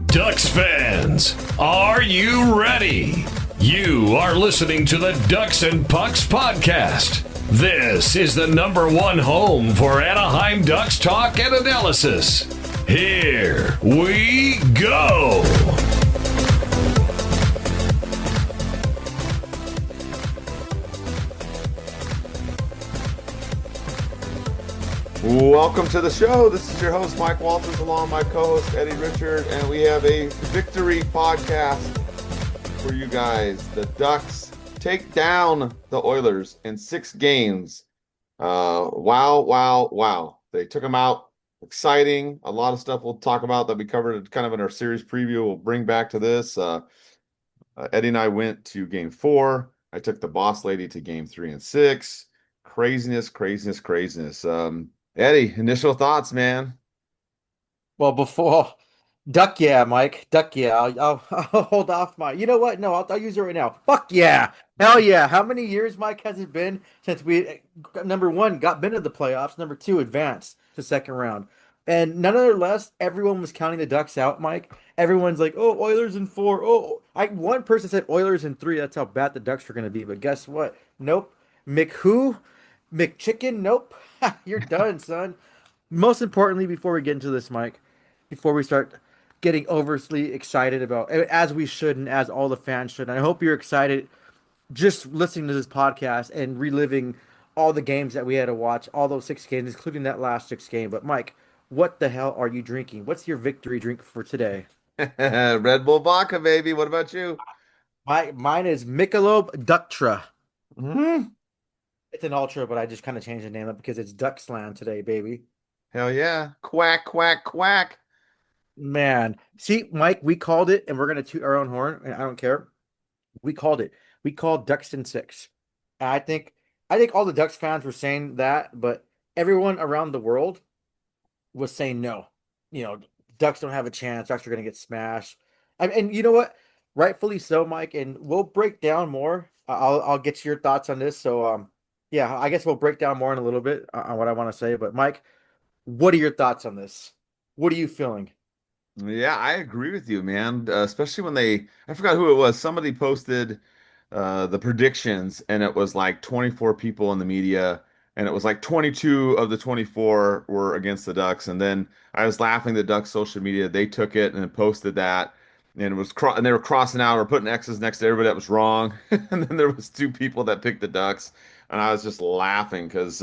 Ducks fans, are you ready? You are listening to the Ducks and Pucks podcast. This is the #1 home for Anaheim Ducks talk and analysis. Here we go. Welcome to the show. This is your host, Mike Walters, along with my co-host, Eddie Richard, and we have a victory podcast for you guys. The Ducks take down the Oilers in 6 games. Wow. They took them out. Exciting. A lot of stuff we'll talk about that we covered kind of in our series preview. We'll bring back to this. Eddie and I went to game 4. I took the boss lady to game 3 and 6. Craziness. Eddie, initial thoughts, man. Well, before duck, yeah, Mike, duck, yeah. I'll hold off my. You know what? No, I'll use it right now. Fuck yeah, hell yeah. How many years, Mike, has it been since we #1 got been to the playoffs, #2 advanced to second round, and nonetheless, everyone was counting the Ducks out, Mike. Everyone's like, oh, Oilers in 4. Oh, one person said Oilers in 3. That's how bad the Ducks were going to be. But guess what? Nope. McChicken, nope. You're done, son. Most importantly, before we get into this, Mike, before we start getting overly excited about, as we should and as all the fans should, and I hope you're excited just listening to this podcast and reliving all the games that we had to watch, all those 6 games, including that last 6 game. But Mike, what the hell are you drinking? What's your victory drink for today? Red Bull vodka, baby. What about you? Mine is Michelob Ductra. Mm-hmm. It's an ultra, but I just kind of changed the name up because it's Ducksland today, baby. Hell yeah. Quack, quack, quack. Man, see, Mike, we called it, and we're gonna toot our own horn, and I don't care. We called it. We called Ducks in 6. And I think all the Ducks fans were saying that, but everyone around the world was saying no. Ducks don't have a chance. Ducks are gonna get smashed. And you know what? Rightfully so, Mike. And we'll break down more. I'll get your thoughts on this. So yeah, I guess we'll break down more in a little bit on what I want to say. But Mike, what are your thoughts on this? What are you feeling? Yeah, I agree with you, man. Especially when I forgot who it was. Somebody posted the predictions, and it was like 24 people in the media, and it was like 22 of the 24 were against the Ducks. And then I was laughing. The Ducks social media, they took it and posted that, and it was and they were crossing out or putting X's next to everybody that was wrong. And then there was 2 people that picked the Ducks, and I was just laughing because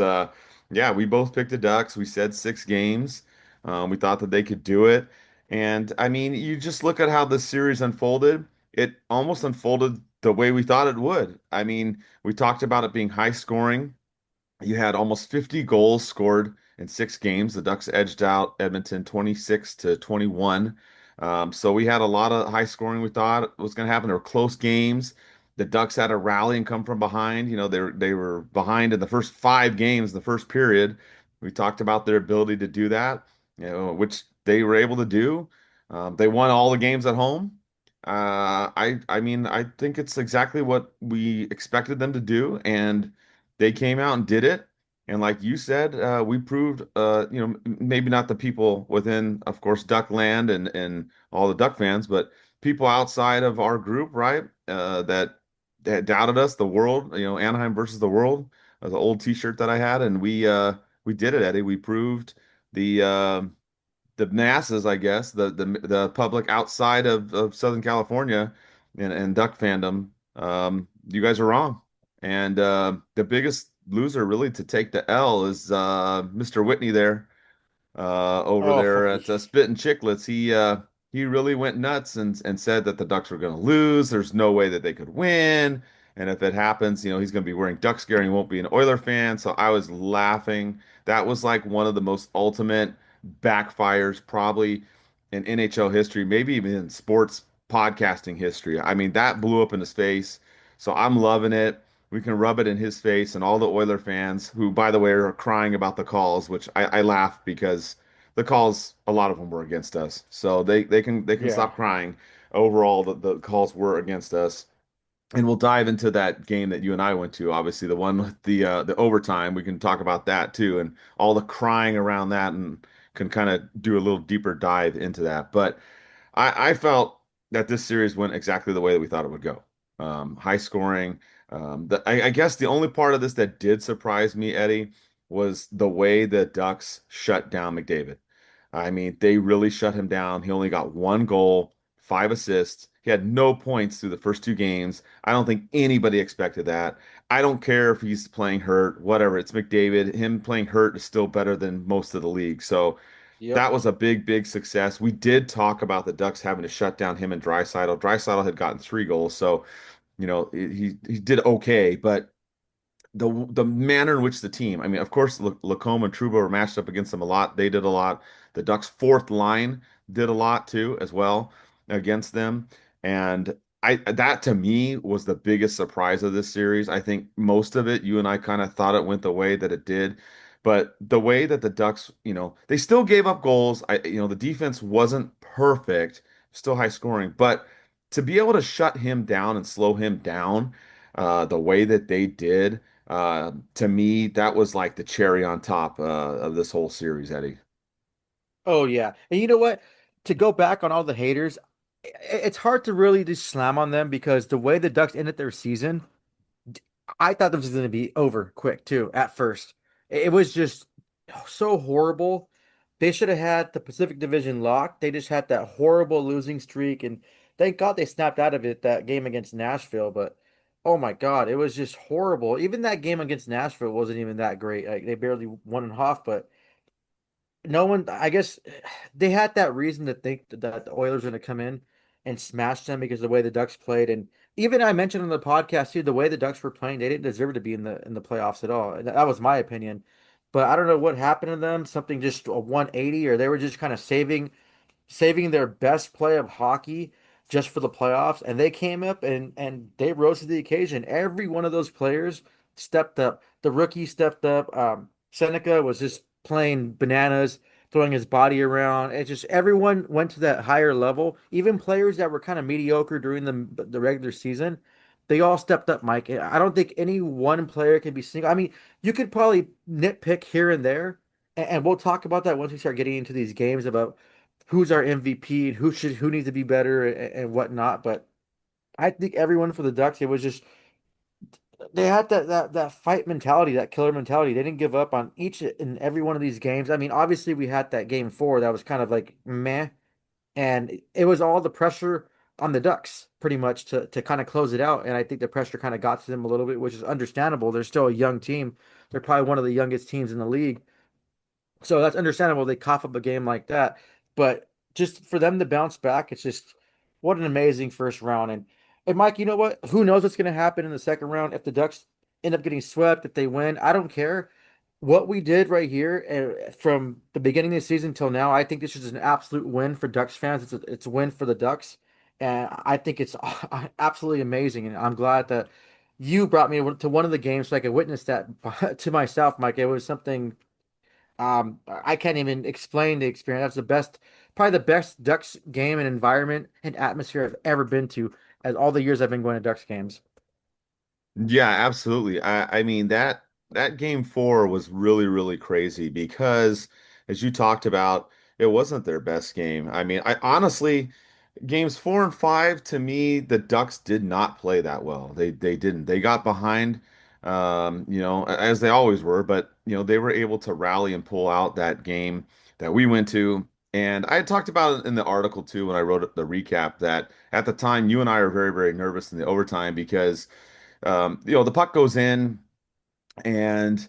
yeah, we both picked the Ducks. We said 6 games. We thought that they could do it. And I mean, you just look at how the series unfolded. It almost unfolded the way we thought it would. I mean, we talked about it being high scoring. You had almost 50 goals scored in 6 games. The Ducks edged out Edmonton 26-21. So we had a lot of high scoring we thought was going to happen. There were close games. The Ducks had to rally and come from behind. They were behind in the first 5 games, the first period. We talked about their ability to do that, which they were able to do. They won all the games at home. I mean, I think it's exactly what we expected them to do, and they came out and did it. And like you said, we proved, maybe not the people within, of course, Duckland and all the Duck fans, but people outside of our group, right? That doubted us, the world, Anaheim versus the world, the old T-shirt that I had, and we did it, Eddie. We proved the the masses, I guess, the public outside of Southern California and Duck fandom, you guys are wrong. And the biggest loser really to take the L is Mr. Whitney there, over Oh, there at Spittin' Chicklets. He really went nuts and said that the Ducks were going to lose. There's no way that they could win. And if it happens, he's going to be wearing Ducks gear and he won't be an Oiler fan. So I was laughing. That was like one of the most ultimate backfires probably in NHL history, maybe even in sports podcasting history. I mean, that blew up in his face. So I'm loving it. We can rub it in his face and all the Oiler fans who, by the way, are crying about the calls, which I laugh because the calls, a lot of them were against us. So they can yeah. stop crying. Overall, the calls were against us. And we'll dive into that game that you and I went to, obviously the one with the overtime. We can talk about that too, and all the crying around that, and can kind of do a little deeper dive into that. But I felt that this series went exactly the way that we thought it would go. High scoring. I guess the only part of this that did surprise me, Eddie, was the way the Ducks shut down McDavid. I mean, they really shut him down. He only got one goal, five assists. He had no points through the first two games. I don't think anybody expected that. I don't care if he's playing hurt, whatever. It's McDavid. Him playing hurt is still better than most of the league. So Yep. that was a big, big success. We did talk about the Ducks having to shut down him and Draisaitl. Draisaitl had gotten three goals, so he did okay, but the manner in which the team, I mean, of course, LaCombe and Trouba were matched up against them a lot. They did a lot. The Ducks' fourth line did a lot too, as well, against them. And that to me was the biggest surprise of this series. I think most of it, you and I kind of thought it went the way that it did. But the way that the Ducks, they still gave up goals. The defense wasn't perfect, still high scoring, but to be able to shut him down and slow him down the way that they did, to me, that was like the cherry on top of this whole series, Eddie. Oh yeah. And you know what? To go back on all the haters, it's hard to really just slam on them because the way the Ducks ended their season, I thought this was going to be over quick too at first. It was just so horrible. They should have had the Pacific Division locked. They just had that horrible losing streak, and thank God they snapped out of it that game against Nashville. But oh my God, it was just horrible. Even that game against Nashville wasn't even that great. Like they barely won and half, but no one, I guess they had that reason to think that the Oilers are going to come in and smash them because of the way the Ducks played. And even I mentioned on the podcast too, the way the Ducks were playing, they didn't deserve to be in the playoffs at all. And that was my opinion. But I don't know what happened to them. Something just a 180, or they were just kind of saving their best play of hockey just for the playoffs, and they came up and they rose to the occasion. Every one of those players stepped up. The rookie stepped up. Seneca was just playing bananas, throwing his body around. It just everyone went to that higher level. Even players that were kind of mediocre during the regular season, they all stepped up, Mike. I don't think any one player can be single. I mean, you could probably nitpick here and there, and we'll talk about that once we start getting into these games about who's our MVP and who needs to be better and whatnot. But I think everyone for the Ducks, it was just they had that fight mentality, that killer mentality. They didn't give up on each and every one of these games. I mean, obviously we had that game four that was kind of like meh, and it was all the pressure on the Ducks pretty much to kind of close it out. And I think the pressure kind of got to them a little bit, which is understandable. They're still a young team. They're probably one of the youngest teams in the league. So that's understandable. They cough up a game like that, but just for them to bounce back, it's just what an amazing first round. And Mike, you know what? Who knows what's going to happen in the second round if the Ducks end up getting swept, if they win? I don't care. What we did right here from the beginning of the season till now, I think this is an absolute win for Ducks fans. It's a win for the Ducks, and I think it's absolutely amazing. And I'm glad that you brought me to one of the games so I could witness that to myself, Mike. It was something I can't even explain the experience. That's the best, probably the best Ducks game and environment and atmosphere I've ever been to as all the years I've been going to Ducks games. Yeah, absolutely. I mean that game four was really, really crazy because as you talked about, it wasn't their best game. I mean, I honestly, games four and five, to me, the Ducks did not play that well. They didn't. They got behind, as they always were, but they were able to rally and pull out that game that we went to. And I had talked about it in the article too when I wrote the recap that at the time you and I are very, very nervous in the overtime because the puck goes in and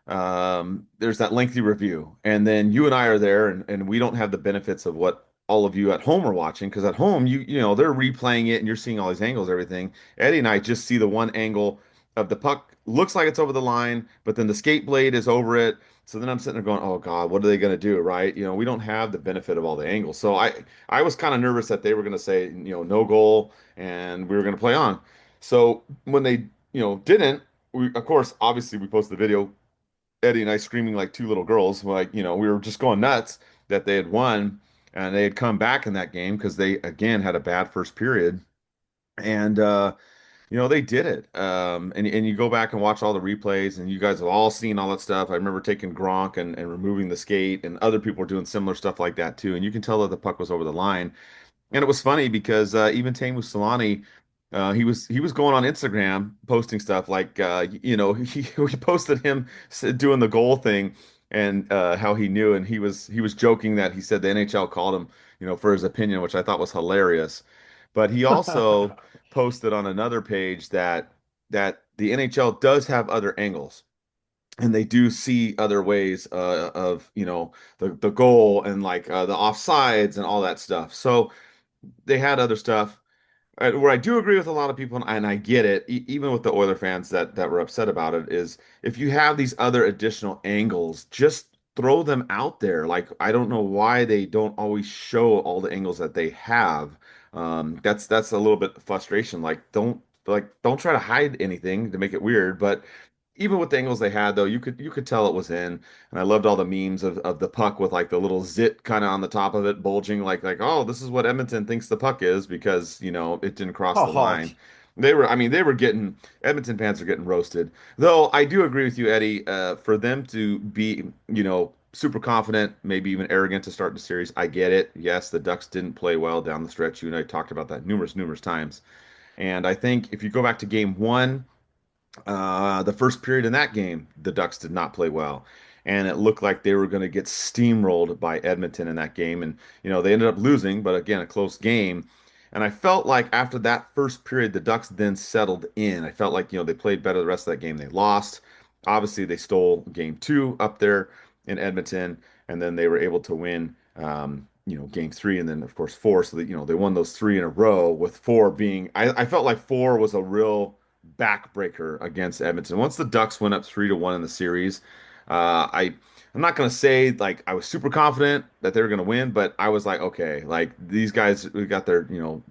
there's that lengthy review. And then you and I are there, and we don't have the benefits of what all of you at home are watching because at home they're replaying it and you're seeing all these angles, everything. Eddie and I just see the one angle of the puck looks like it's over the line, but then the skate blade is over it. So then I'm sitting there going, "Oh God, what are they going to do?" Right? We don't have the benefit of all the angles. So I was kind of nervous that they were going to say, no goal, and we were going to play on. So when they, didn't, we of course obviously we posted the video, Eddie and I screaming like two little girls, like we were just going nuts that they had won and they had come back in that game because they again had a bad first period and they did it. And you go back and watch all the replays and you guys have all seen all that stuff. I remember taking Gronk and removing the skate and other people were doing similar stuff like that too, and you can tell that the puck was over the line. And it was funny because even Tamu Solani, he was going on Instagram posting stuff like we posted him doing the goal thing and how he knew, and he was joking that he said the NHL called him, for his opinion, which I thought was hilarious. But he also posted on another page that the NHL does have other angles and they do see other ways of the goal and like the offsides and all that stuff. So they had other stuff. Where I do agree with a lot of people, and I get it, even with the Oiler fans that were upset about it, is if you have these other additional angles, just throw them out there. Like I don't know why they don't always show all the angles that they have. That's a little bit of frustration. Like don't try to hide anything to make it weird, but even with the angles they had though, you could tell it was in. And I loved all the memes of the puck with like the little zit kind of on the top of it bulging like oh, this is what Edmonton thinks the puck is because, it didn't cross the Oh, line. I mean, they were getting Edmonton fans are getting roasted. Though I do agree with you, Eddie, for them to be, super confident, maybe even arrogant to start the series. I get it. Yes, the Ducks didn't play well down the stretch. You and I talked about that numerous times. And I think if you go back to game one, the first period in that game, the Ducks did not play well. And it looked like they were going to get steamrolled by Edmonton in that game. And, they ended up losing, but again, a close game. And I felt like after that first period, the Ducks then settled in. I felt like, they played better the rest of that game. They lost. Obviously, they stole game two up there in Edmonton, and then they were able to win, game three and then, of course, four. So that, they won those three in a row with four being, I felt like four was a real backbreaker against Edmonton. Once the Ducks went up 3-1 in the series, I'm not gonna say like I was super confident that they were gonna win, but I was like, okay, like these guys we got their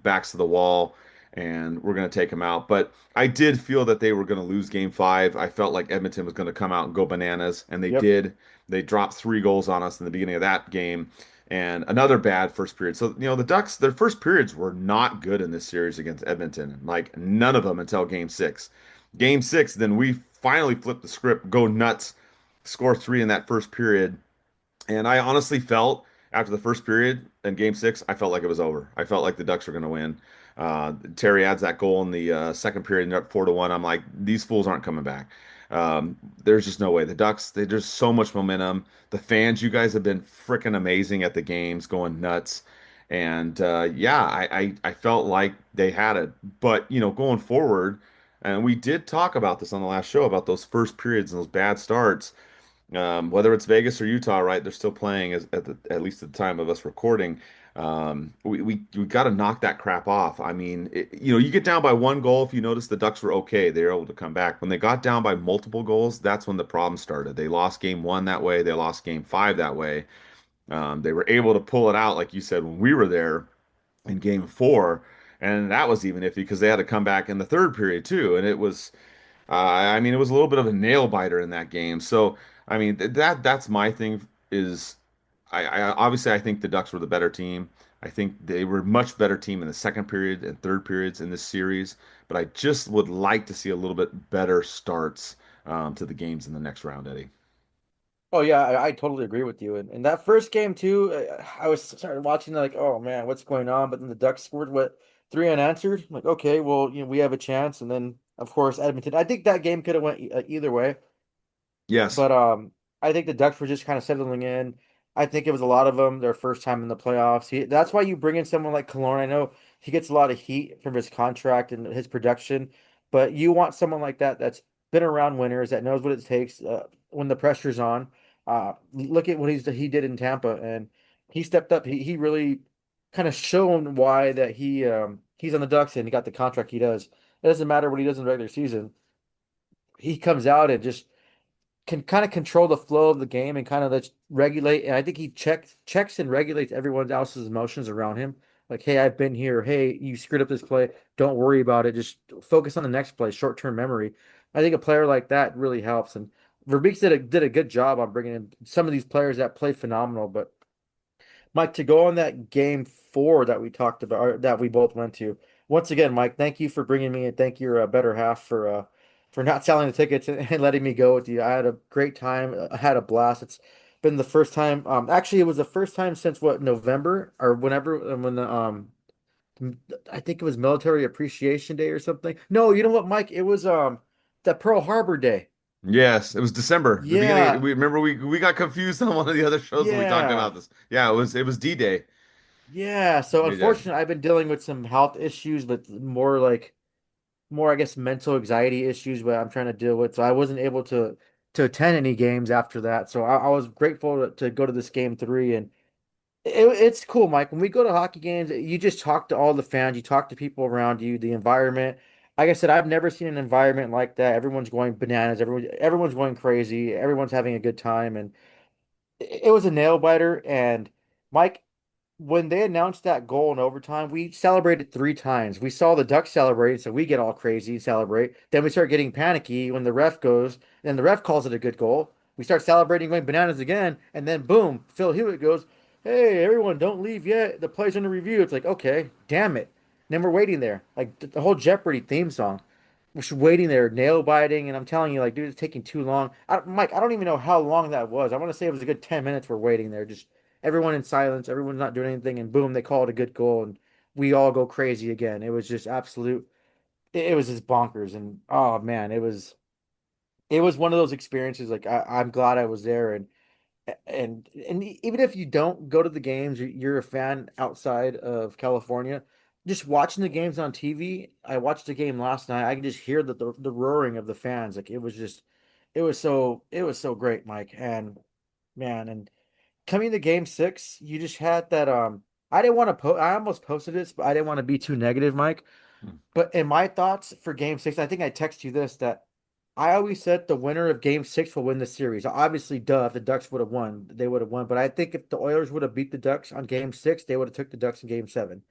backs to the wall, and we're gonna take them out. But I did feel that they were gonna lose Game Five. I felt like Edmonton was gonna come out and go bananas, and they yep. did. They dropped three goals on us in the beginning of that game. And another bad first period. So, the Ducks, their first periods were not good in this series against Edmonton. Like none of them until game six. Game six, then we finally flip the script, go nuts, score three in that first period. And I honestly felt after the first period in game six, I felt like it was over. I felt like the Ducks were going to win. Terry adds that goal in the second period and they're up 4-1. I'm like, these fools aren't coming back. There's just no way. The Ducks, there's so much momentum. The fans, you guys have been freaking amazing at the games, going nuts. And yeah, I felt like they had it. But, going forward, and we did talk about this on the last show about those first periods and those bad starts. Whether it's Vegas or Utah, right? They're still playing at least at the time of us recording. We got to knock that crap off. I mean, you get down by one goal. If you notice, the Ducks were okay. They were able to come back. When they got down by multiple goals, that's when the problem started. They lost game one that way. They lost game five that way. They were able to pull it out, like you said, when we were there in game four. And that was even iffy because they had to come back in the third period too. And it was I mean, it was a little bit of a nail biter in that game. So, I mean, that's my thing is I obviously I think the Ducks were the better team. I think they were a much better team in the second period and third periods in this series, but I just would like to see a little bit better starts to the games in the next round, Eddie. Oh yeah, I totally agree with you. And that first game too, I was started watching like, oh man, what's going on? But then the Ducks scored what three unanswered. I'm like, okay, well, we have a chance. And then of course Edmonton. I think that game could have went either way. Yes. But I think the Ducks were just kind of settling in. I think it was a lot of them their first time in the playoffs. That's why you bring in someone like Killorn. I know he gets a lot of heat from his contract and his production, but you want someone like that that's been around winners that knows what it takes when the pressure's on. Look at what he did in Tampa, and he stepped up. He really kind of shown why that he's on the Ducks and he got the contract he does. It doesn't matter what he does in the regular season. He comes out and just can kind of control the flow of the game and kind of let's regulate. And I think he checks and regulates everyone else's emotions around him. Like, hey, I've been here. Hey, you screwed up this play. Don't worry about it. Just focus on the next play. Short term memory. I think a player like that really helps. And Verbeek did a good job on bringing in some of these players that play phenomenal. But Mike, to go on that game four that we talked about, or that we both went to. Once again, Mike, thank you for bringing me, and thank your better half for not selling the tickets and letting me go with you. I had a great time. I had a blast. It's been the first time. Actually, it was the first time since what November or whenever when the I think it was Military Appreciation Day or something. No, you know what, Mike? It was the Pearl Harbor Day. Yes, it was December, the beginning. Yeah, We remember we got confused on one of the other shows when we talked yeah. about this. Yeah, it was D-Day. Yeah, so D-Day. unfortunately, I've been dealing with some health issues, but more, I guess, mental anxiety issues that I'm trying to deal with. So I wasn't able to attend any games after that. So I was grateful to go to this game three, and it's cool, Mike. When we go to hockey games, you just talk to all the fans, you talk to people around you, the environment. Like I said, I've never seen an environment like that. Everyone's going bananas. Everyone's going crazy. Everyone's having a good time, and it was a nail biter. And Mike, when they announced that goal in overtime, we celebrated three times. We saw the Ducks celebrate, so we get all crazy and celebrate. Then we start getting panicky when the ref goes, then the ref calls it a good goal. We start celebrating, going bananas again, and then boom, Phil Hewitt goes, "Hey, everyone, don't leave yet. The play's under review." It's like, okay, damn it. And then we're waiting there, like the whole Jeopardy theme song. We're just waiting there, nail biting, and I'm telling you, like, dude, it's taking too long. Mike, I don't even know how long that was. I want to say it was a good 10 minutes we're waiting there, just everyone in silence, everyone's not doing anything, and boom, they call it a good goal, and we all go crazy again. It was just absolute. It was just bonkers, and oh man, it was one of those experiences. Like I'm glad I was there, and even if you don't go to the games, you're a fan outside of California. Just watching the games on TV, I watched the game last night. I can just hear the roaring of the fans. Like it was so great, Mike. And man, and coming to game six, you just had that I didn't want to I almost posted this, but I didn't want to be too negative, Mike. But in my thoughts for game six, I think I text you this that I always said the winner of game six will win the series. Obviously, duh, if the Ducks would have won, they would have won. But I think if the Oilers would have beat the Ducks on game six, they would have took the Ducks in game seven.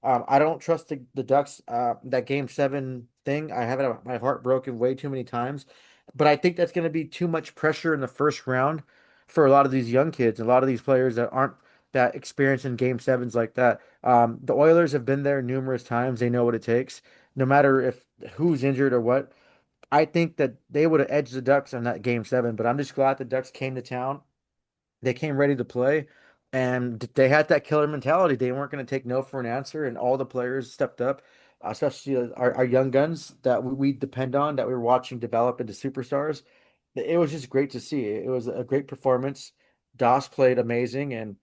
I don't trust the Ducks, that game seven thing. I have it my heart broken way too many times. But I think that's going to be too much pressure in the first round for a lot of these young kids, a lot of these players that aren't that experienced in game sevens like that. The Oilers have been there numerous times. They know what it takes, no matter if who's injured or what. I think that they would have edged the Ducks on that game seven, but I'm just glad the Ducks came to town. They came ready to play, and they had that killer mentality. They weren't going to take no for an answer, and all the players stepped up, especially our young guns that we depend on, that we were watching develop into superstars. It was just great to see. It was a great performance. Doss played amazing, and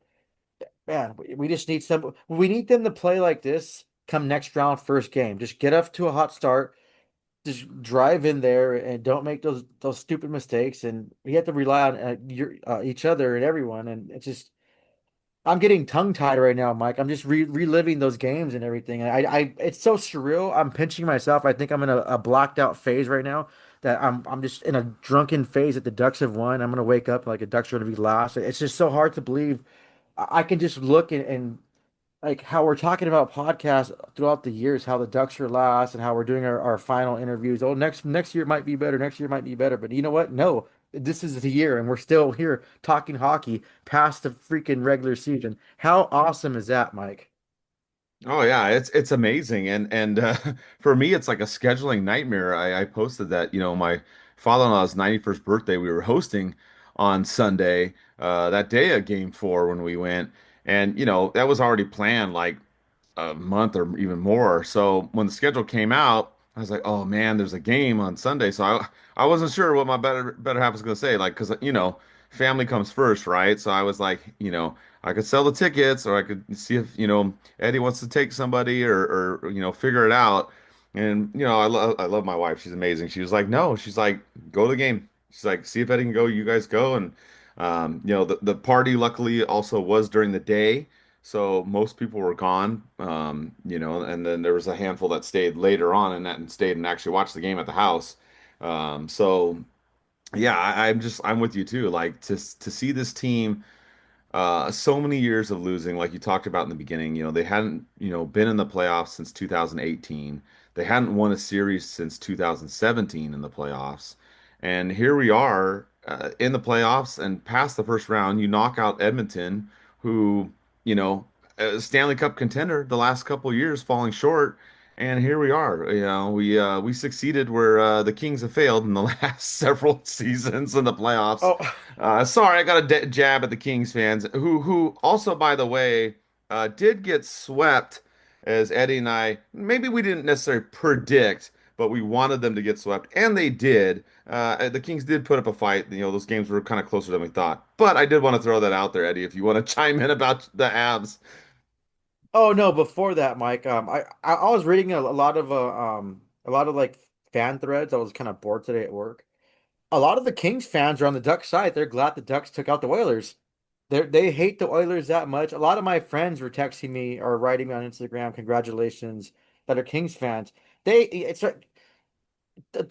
man, we just need some. We need them to play like this come next round, first game. Just get up to a hot start, just drive in there and don't make those stupid mistakes. And we have to rely on each other and everyone. And it's just I'm getting tongue tied right now, Mike. I'm just reliving those games and everything. It's so surreal. I'm pinching myself. I think I'm in a blacked out phase right now. That I'm just in a drunken phase that the Ducks have won. I'm gonna wake up like the Ducks are gonna be last. It's just so hard to believe. I can just look and like how we're talking about podcasts throughout the years, how the Ducks are last and how we're doing our final interviews. Oh, next year might be better. Next year might be better. But you know what? No, this is the year, and we're still here talking hockey past the freaking regular season. How awesome is that, Mike? Oh yeah, it's amazing, and for me, it's like a scheduling nightmare. I posted that, my father-in-law's 91st birthday. We were hosting on Sunday, that day of Game 4 when we went, and that was already planned like a month or even more. So when the schedule came out, I was like, oh man, there's a game on Sunday. So I wasn't sure what my better half was gonna say, like, because family comes first, right? So I was like, I could sell the tickets, or I could see if Eddie wants to take somebody, or figure it out. And I love my wife. She's amazing. She was like, no, she's like, go to the game. She's like, see if Eddie can go. You guys go. And the party luckily also was during the day. So most people were gone, and then there was a handful that stayed later on and stayed and actually watched the game at the house. So yeah, I'm with you too. Like to see this team, so many years of losing, like you talked about in the beginning. They hadn't, been in the playoffs since 2018. They hadn't won a series since 2017 in the playoffs. And here we are, in the playoffs and past the first round. You knock out Edmonton, who, you know, Stanley Cup contender the last couple years, falling short. And here we are. We succeeded where the Kings have failed in the last several seasons in the playoffs. Oh, Sorry, I got a jab at the Kings fans, who also, by the way, did get swept as Eddie and I, maybe we didn't necessarily predict, but we wanted them to get swept, and they did. The Kings did put up a fight. Those games were kind of closer than we thought. But I did want to throw that out there, Eddie, if you want to chime in about the Avs. Oh no, before that, Mike, I was reading a lot of like fan threads. I was kind of bored today at work. A lot of the Kings fans are on the Ducks side. They're glad the Ducks took out the Oilers. They hate the Oilers that much. A lot of my friends were texting me or writing me on Instagram, congratulations, that are Kings fans. It's like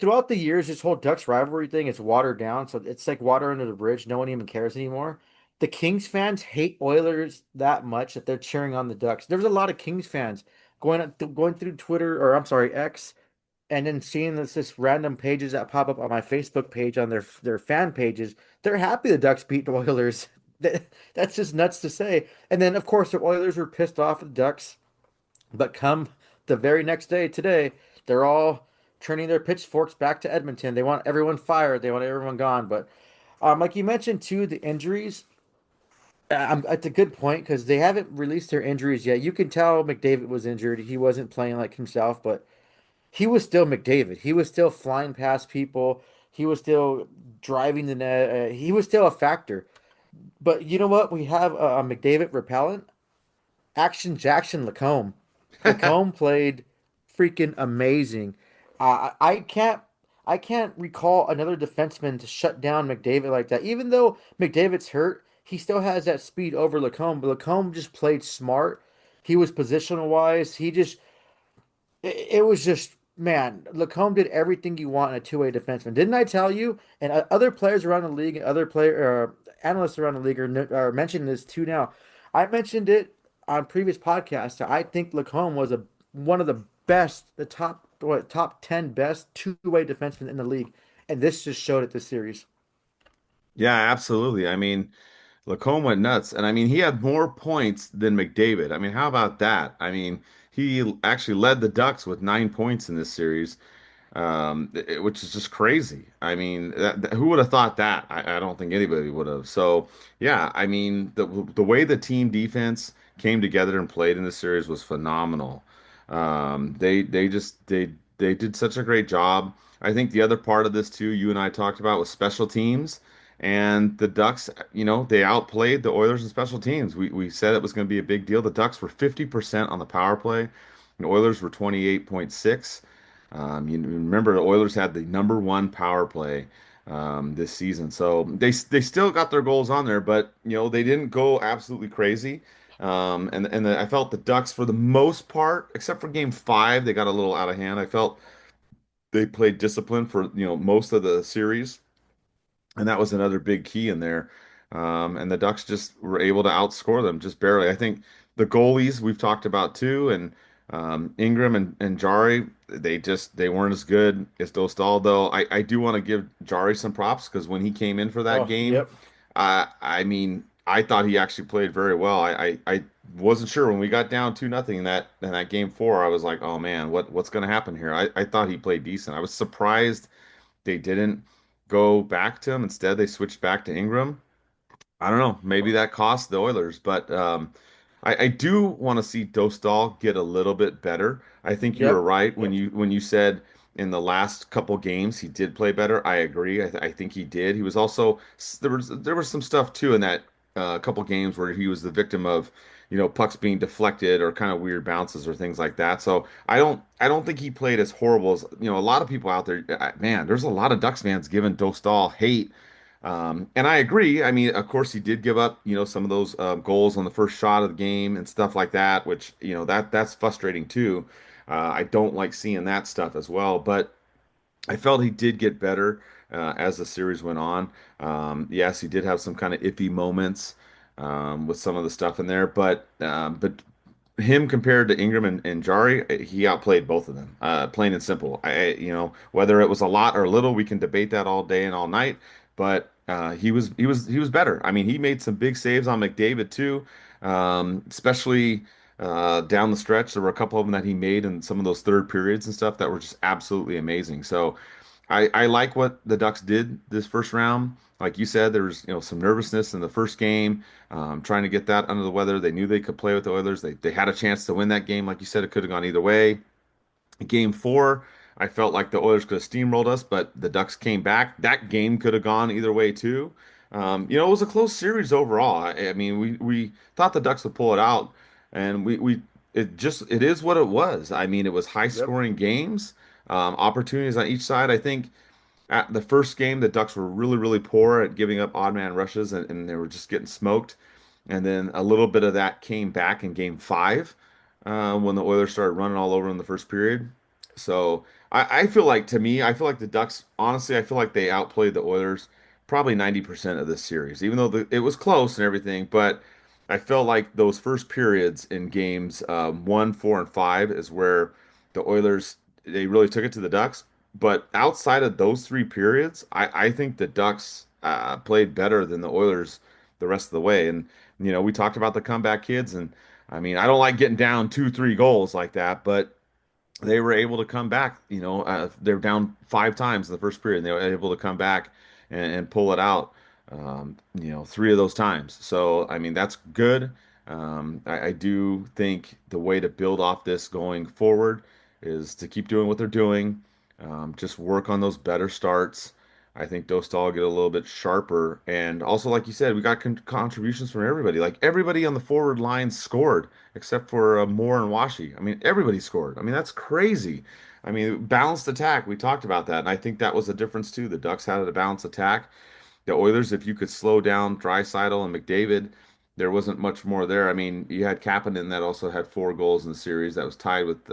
throughout the years, this whole Ducks rivalry thing is watered down. So it's like water under the bridge. No one even cares anymore. The Kings fans hate Oilers that much that they're cheering on the Ducks. There was a lot of Kings fans going through Twitter, or I'm sorry, X, and then seeing this random pages that pop up on my Facebook page on their fan pages. They're happy the Ducks beat the Oilers. That's just nuts to say. And then of course the Oilers were pissed off at the Ducks, but come the very next day, today, they're all turning their pitchforks back to Edmonton. They want everyone fired. They want everyone gone. But like you mentioned too, the injuries. It's a good point because they haven't released their injuries yet. You can tell McDavid was injured. He wasn't playing like himself, but he was still McDavid. He was still flying past people. He was still driving the net. He was still a factor. But you know what? We have a McDavid repellent. Action Jackson LaCombe. LaCombe played freaking amazing. I can't recall another defenseman to shut down McDavid like that. Even though McDavid's hurt, he still has that speed over LaCombe. But LaCombe just played smart. He was positional wise. It was just, man, Lacombe did everything you want in a two-way defenseman. Didn't I tell you? And other players around the league and other analysts around the league are mentioning this too now. I mentioned it on previous podcasts. I think Lacombe was one of the best, the top 10 best two-way defensemen in the league. And this just showed it this series. Yeah, absolutely. I mean, LaCombe went nuts, and I mean, he had more points than McDavid. I mean, how about that? I mean, he actually led the Ducks with 9 points in this series, which is just crazy. I mean, who would have thought that? I don't think anybody would have. So, yeah, I mean, the way the team defense came together and played in this series was phenomenal. They did such a great job. I think the other part of this too, you and I talked about, was special teams. And the Ducks, they outplayed the Oilers in special teams. We said it was going to be a big deal. The Ducks were 50% on the power play, and Oilers were 28.6. You remember the Oilers had the number one power play this season, so they still got their goals on there, but they didn't go absolutely crazy. I felt the Ducks, for the most part, except for Game 5, they got a little out of hand. I felt they played disciplined for most of the series, and that was another big key in there. And the Ducks just were able to outscore them just barely. I think the goalies we've talked about too, and Ingram and Jari, they weren't as good as Dostal, though. I do want to give Jari some props because when he came in for that Oh, game, yep, I mean, I thought he actually played very well. I wasn't sure when we got down 2-0 in that game four. I was like, oh man, what's going to happen here? I thought he played decent. I was surprised they didn't go back to him. Instead, they switched back to Ingram. I don't know. Maybe that cost the Oilers, but I do want to see Dostal get a little bit better. I think you were yep, right when yep. you said in the last couple games he did play better. I agree. I think he did. He was also, there was some stuff too in that couple games where he was the victim of pucks being deflected or kind of weird bounces or things like that. So I don't think he played as horrible as a lot of people out there. Man, there's a lot of Ducks fans giving Dostal hate, and I agree. I mean, of course, he did give up, some of those goals on the first shot of the game and stuff like that, which, that's frustrating too. I don't like seeing that stuff as well, but I felt he did get better as the series went on. Yes, he did have some kind of iffy moments with some of the stuff in there, but him compared to Ingram and Jari, he outplayed both of them, plain and simple. Whether it was a lot or little, we can debate that all day and all night. But he was better. I mean, he made some big saves on McDavid too, especially down the stretch. There were a couple of them that he made in some of those third periods and stuff that were just absolutely amazing. So I like what the Ducks did this first round. Like you said, there was some nervousness in the first game, trying to get that under the weather. They knew they could play with the Oilers. They had a chance to win that game. Like you said, it could have gone either way. Game four, I felt like the Oilers could have steamrolled us, but the Ducks came back. That game could have gone either way too. It was a close series overall. I mean, we thought the Ducks would pull it out, and we it is what it was. I mean, it was high Yep. scoring games, opportunities on each side. I think at the first game, the Ducks were really, really poor at giving up odd man rushes, and they were just getting smoked. And then a little bit of that came back in game five, when the Oilers started running all over in the first period. So I feel like, to me, I feel like the Ducks, honestly, I feel like they outplayed the Oilers probably 90% of this series, even though it was close and everything. But I felt like those first periods in games one, four, and five is where the Oilers, they really took it to the Ducks. But outside of those three periods, I think the Ducks played better than the Oilers the rest of the way. And we talked about the comeback kids, and I mean, I don't like getting down two, three goals like that, but they were able to come back. They were down five times in the first period, and they were able to come back and pull it out. Three of those times. So I mean, that's good. I do think the way to build off this going forward is to keep doing what they're doing. Just work on those better starts. I think Dostal get a little bit sharper, and also, like you said, we got contributions from everybody. Like everybody on the forward line scored except for Moore and Washi. I mean, everybody scored. I mean, that's crazy. I mean, balanced attack. We talked about that, and I think that was a difference too. The Ducks had a balanced attack. The Oilers, if you could slow down Draisaitl and McDavid, there wasn't much more there. I mean, you had Kapanen that also had 4 goals in the series. That was tied with,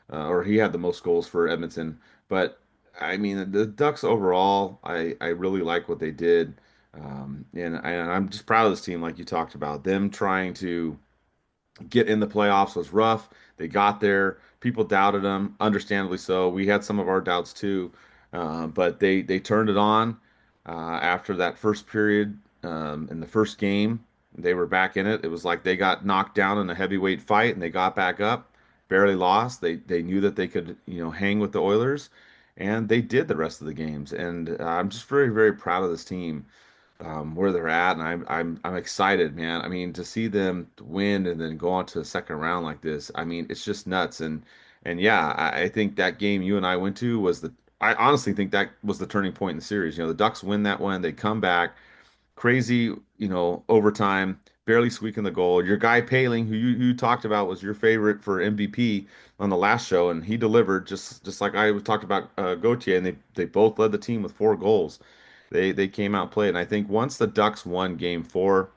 or he had the most goals for Edmonton. But I mean, the Ducks overall, I really like what they did. And I'm just proud of this team, like you talked about. Them trying to get in the playoffs was rough. They got there. People doubted them, understandably so. We had some of our doubts too, but they turned it on after that first period in the first game. They were back in it. It was like they got knocked down in a heavyweight fight and they got back up, barely lost. They knew that they could hang with the Oilers, and they did the rest of the games. And I'm just very very proud of this team, where they're at, and I'm excited, man. I mean, to see them win and then go on to a second round like this, I mean, it's just nuts. And yeah, I think that game you and I went to was I honestly think that was the turning point in the series. The Ducks win that one, they come back, crazy, overtime, barely squeaking the goal. Your guy Paling, who you talked about, was your favorite for MVP on the last show, and he delivered just like I talked about Gauthier, and they both led the team with 4 goals. They came out and played, and I think once the Ducks won Game Four,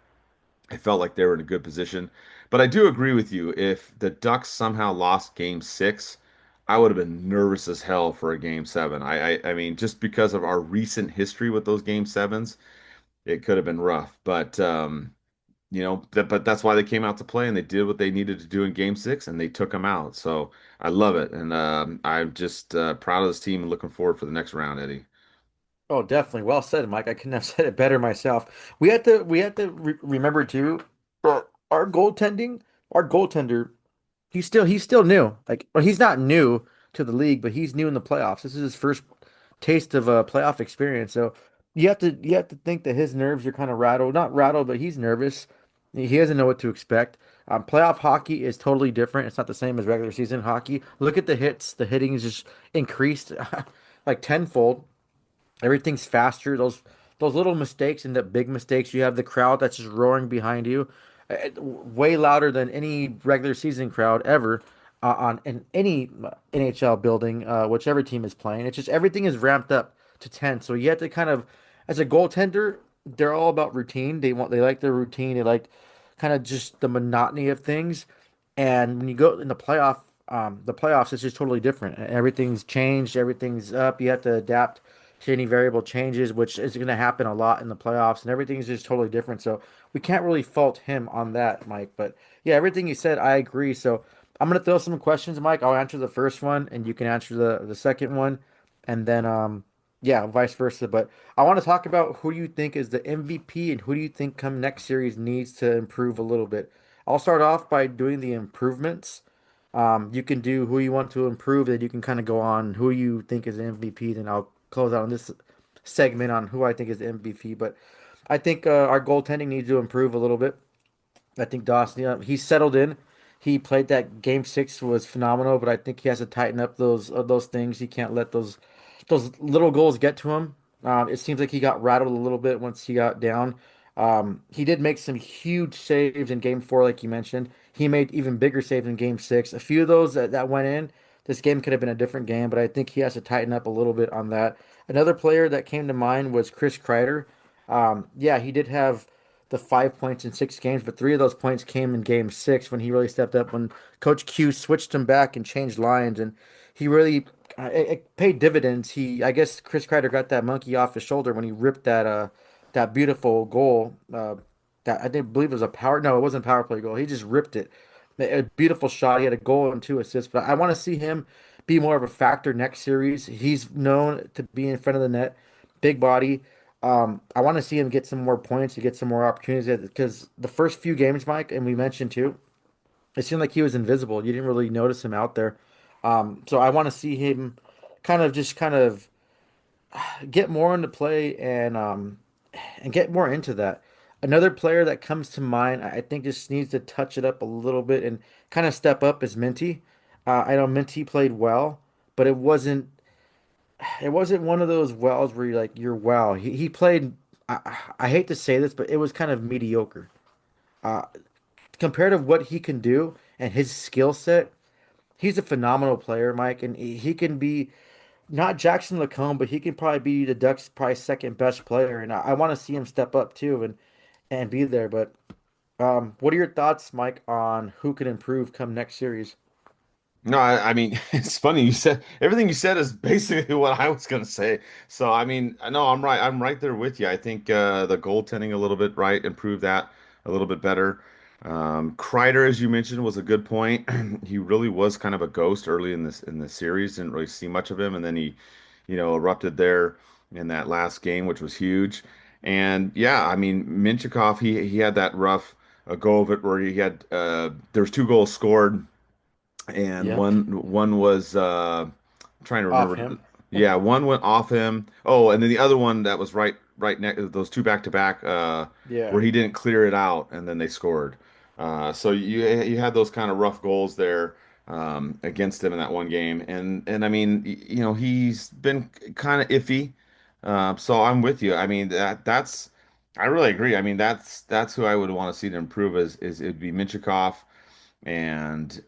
I felt like they were in a good position. But I do agree with you. If the Ducks somehow lost Game Six, I would have been nervous as hell for a Game Seven. I mean, just because of our recent history with those Game Sevens, it could have been rough. But but that's why they came out to play, and they did what they needed to do in Game Six, and they took them out. So I love it, and I'm just proud of this team and looking forward for the next round, Eddie. Oh, definitely. Well said, Mike. I couldn't have said it better myself. We had to remember too that our goaltender, he's still new. Like, well, he's not new to the league, but he's new in the playoffs. This is his first taste of a playoff experience. So you have to think that his nerves are kind of rattled. Not rattled, but he's nervous. He doesn't know what to expect. Playoff hockey is totally different. It's not the same as regular season hockey. Look at the hits. The hitting is just increased like tenfold. Everything's faster. Those little mistakes end up big mistakes. You have the crowd that's just roaring behind you, way louder than any regular season crowd ever on in any NHL building, whichever team is playing. It's just everything is ramped up to 10. So you have to kind of, as a goaltender, they're all about routine. They like their routine. They like kind of just the monotony of things. And when you go in the playoffs, it's just totally different. Everything's changed. Everything's up. You have to adapt to any variable changes, which is going to happen a lot in the playoffs, and everything's just totally different. So we can't really fault him on that, Mike. But yeah, everything you said, I agree. So I'm going to throw some questions, Mike. I'll answer the first one, and you can answer the second one, and then yeah, vice versa. But I want to talk about who you think is the MVP and who do you think come next series needs to improve a little bit. I'll start off by doing the improvements. You can do who you want to improve, then you can kind of go on who you think is the MVP, then I'll close out on this segment on who I think is the MVP. But I think our goaltending needs to improve a little bit. I think Dawson, he's settled in. He played that game six was phenomenal, but I think he has to tighten up those things. He can't let those little goals get to him. It seems like he got rattled a little bit once he got down. He did make some huge saves in game four, like you mentioned. He made even bigger saves in game six. A few of those that went in, this game could have been a different game, but I think he has to tighten up a little bit on that. Another player that came to mind was Chris Kreider. Yeah, he did have the 5 points in 6 games, but three of those points came in game six when he really stepped up when Coach Q switched him back and changed lines, and he really it paid dividends. I guess Chris Kreider got that monkey off his shoulder when he ripped that beautiful goal. That I didn't believe it was a power. No, it wasn't a power play goal. He just ripped it. A beautiful shot. He had a goal and 2 assists. But I want to see him be more of a factor next series. He's known to be in front of the net, big body. I want to see him get some more points, to get some more opportunities because the first few games, Mike, and we mentioned too, it seemed like he was invisible. You didn't really notice him out there. So I want to see him kind of get more into play and get more into that. Another player that comes to mind, I think just needs to touch it up a little bit and kind of step up is Minty. I know Minty played well, but it wasn't one of those wells where you're wow. He played. I hate to say this, but it was kind of mediocre. Uh, Compared to what he can do and his skill set, he's a phenomenal player, Mike, and he can be not Jackson LaCombe, but he can probably be the Ducks' probably second best player, and I want to see him step up too and be there. But what are your thoughts, Mike, on who can improve come next series? No, I mean, it's funny you said everything you said is basically what I was going to say. So, I mean, no, I'm right. I'm right there with you. I think the goaltending a little bit, right, improved that a little bit better. Kreider, as you mentioned, was a good point. He really was kind of a ghost early in this series. Didn't really see much of him, and then he, erupted there in that last game, which was huge. And yeah, I mean, Minchikov, he had that rough go of it where he had there was 2 goals scored and Yeah, one was trying to off remember. him. Yeah, one went off him. Oh, and then the other one that was right next those two back to back Yeah. where he didn't clear it out and then they scored. So you had those kind of rough goals there against him in that one game, and I mean he's been kind of iffy. So I'm with you. I mean that's I really agree. I mean that's who I would want to see to improve is it'd be Minchikov and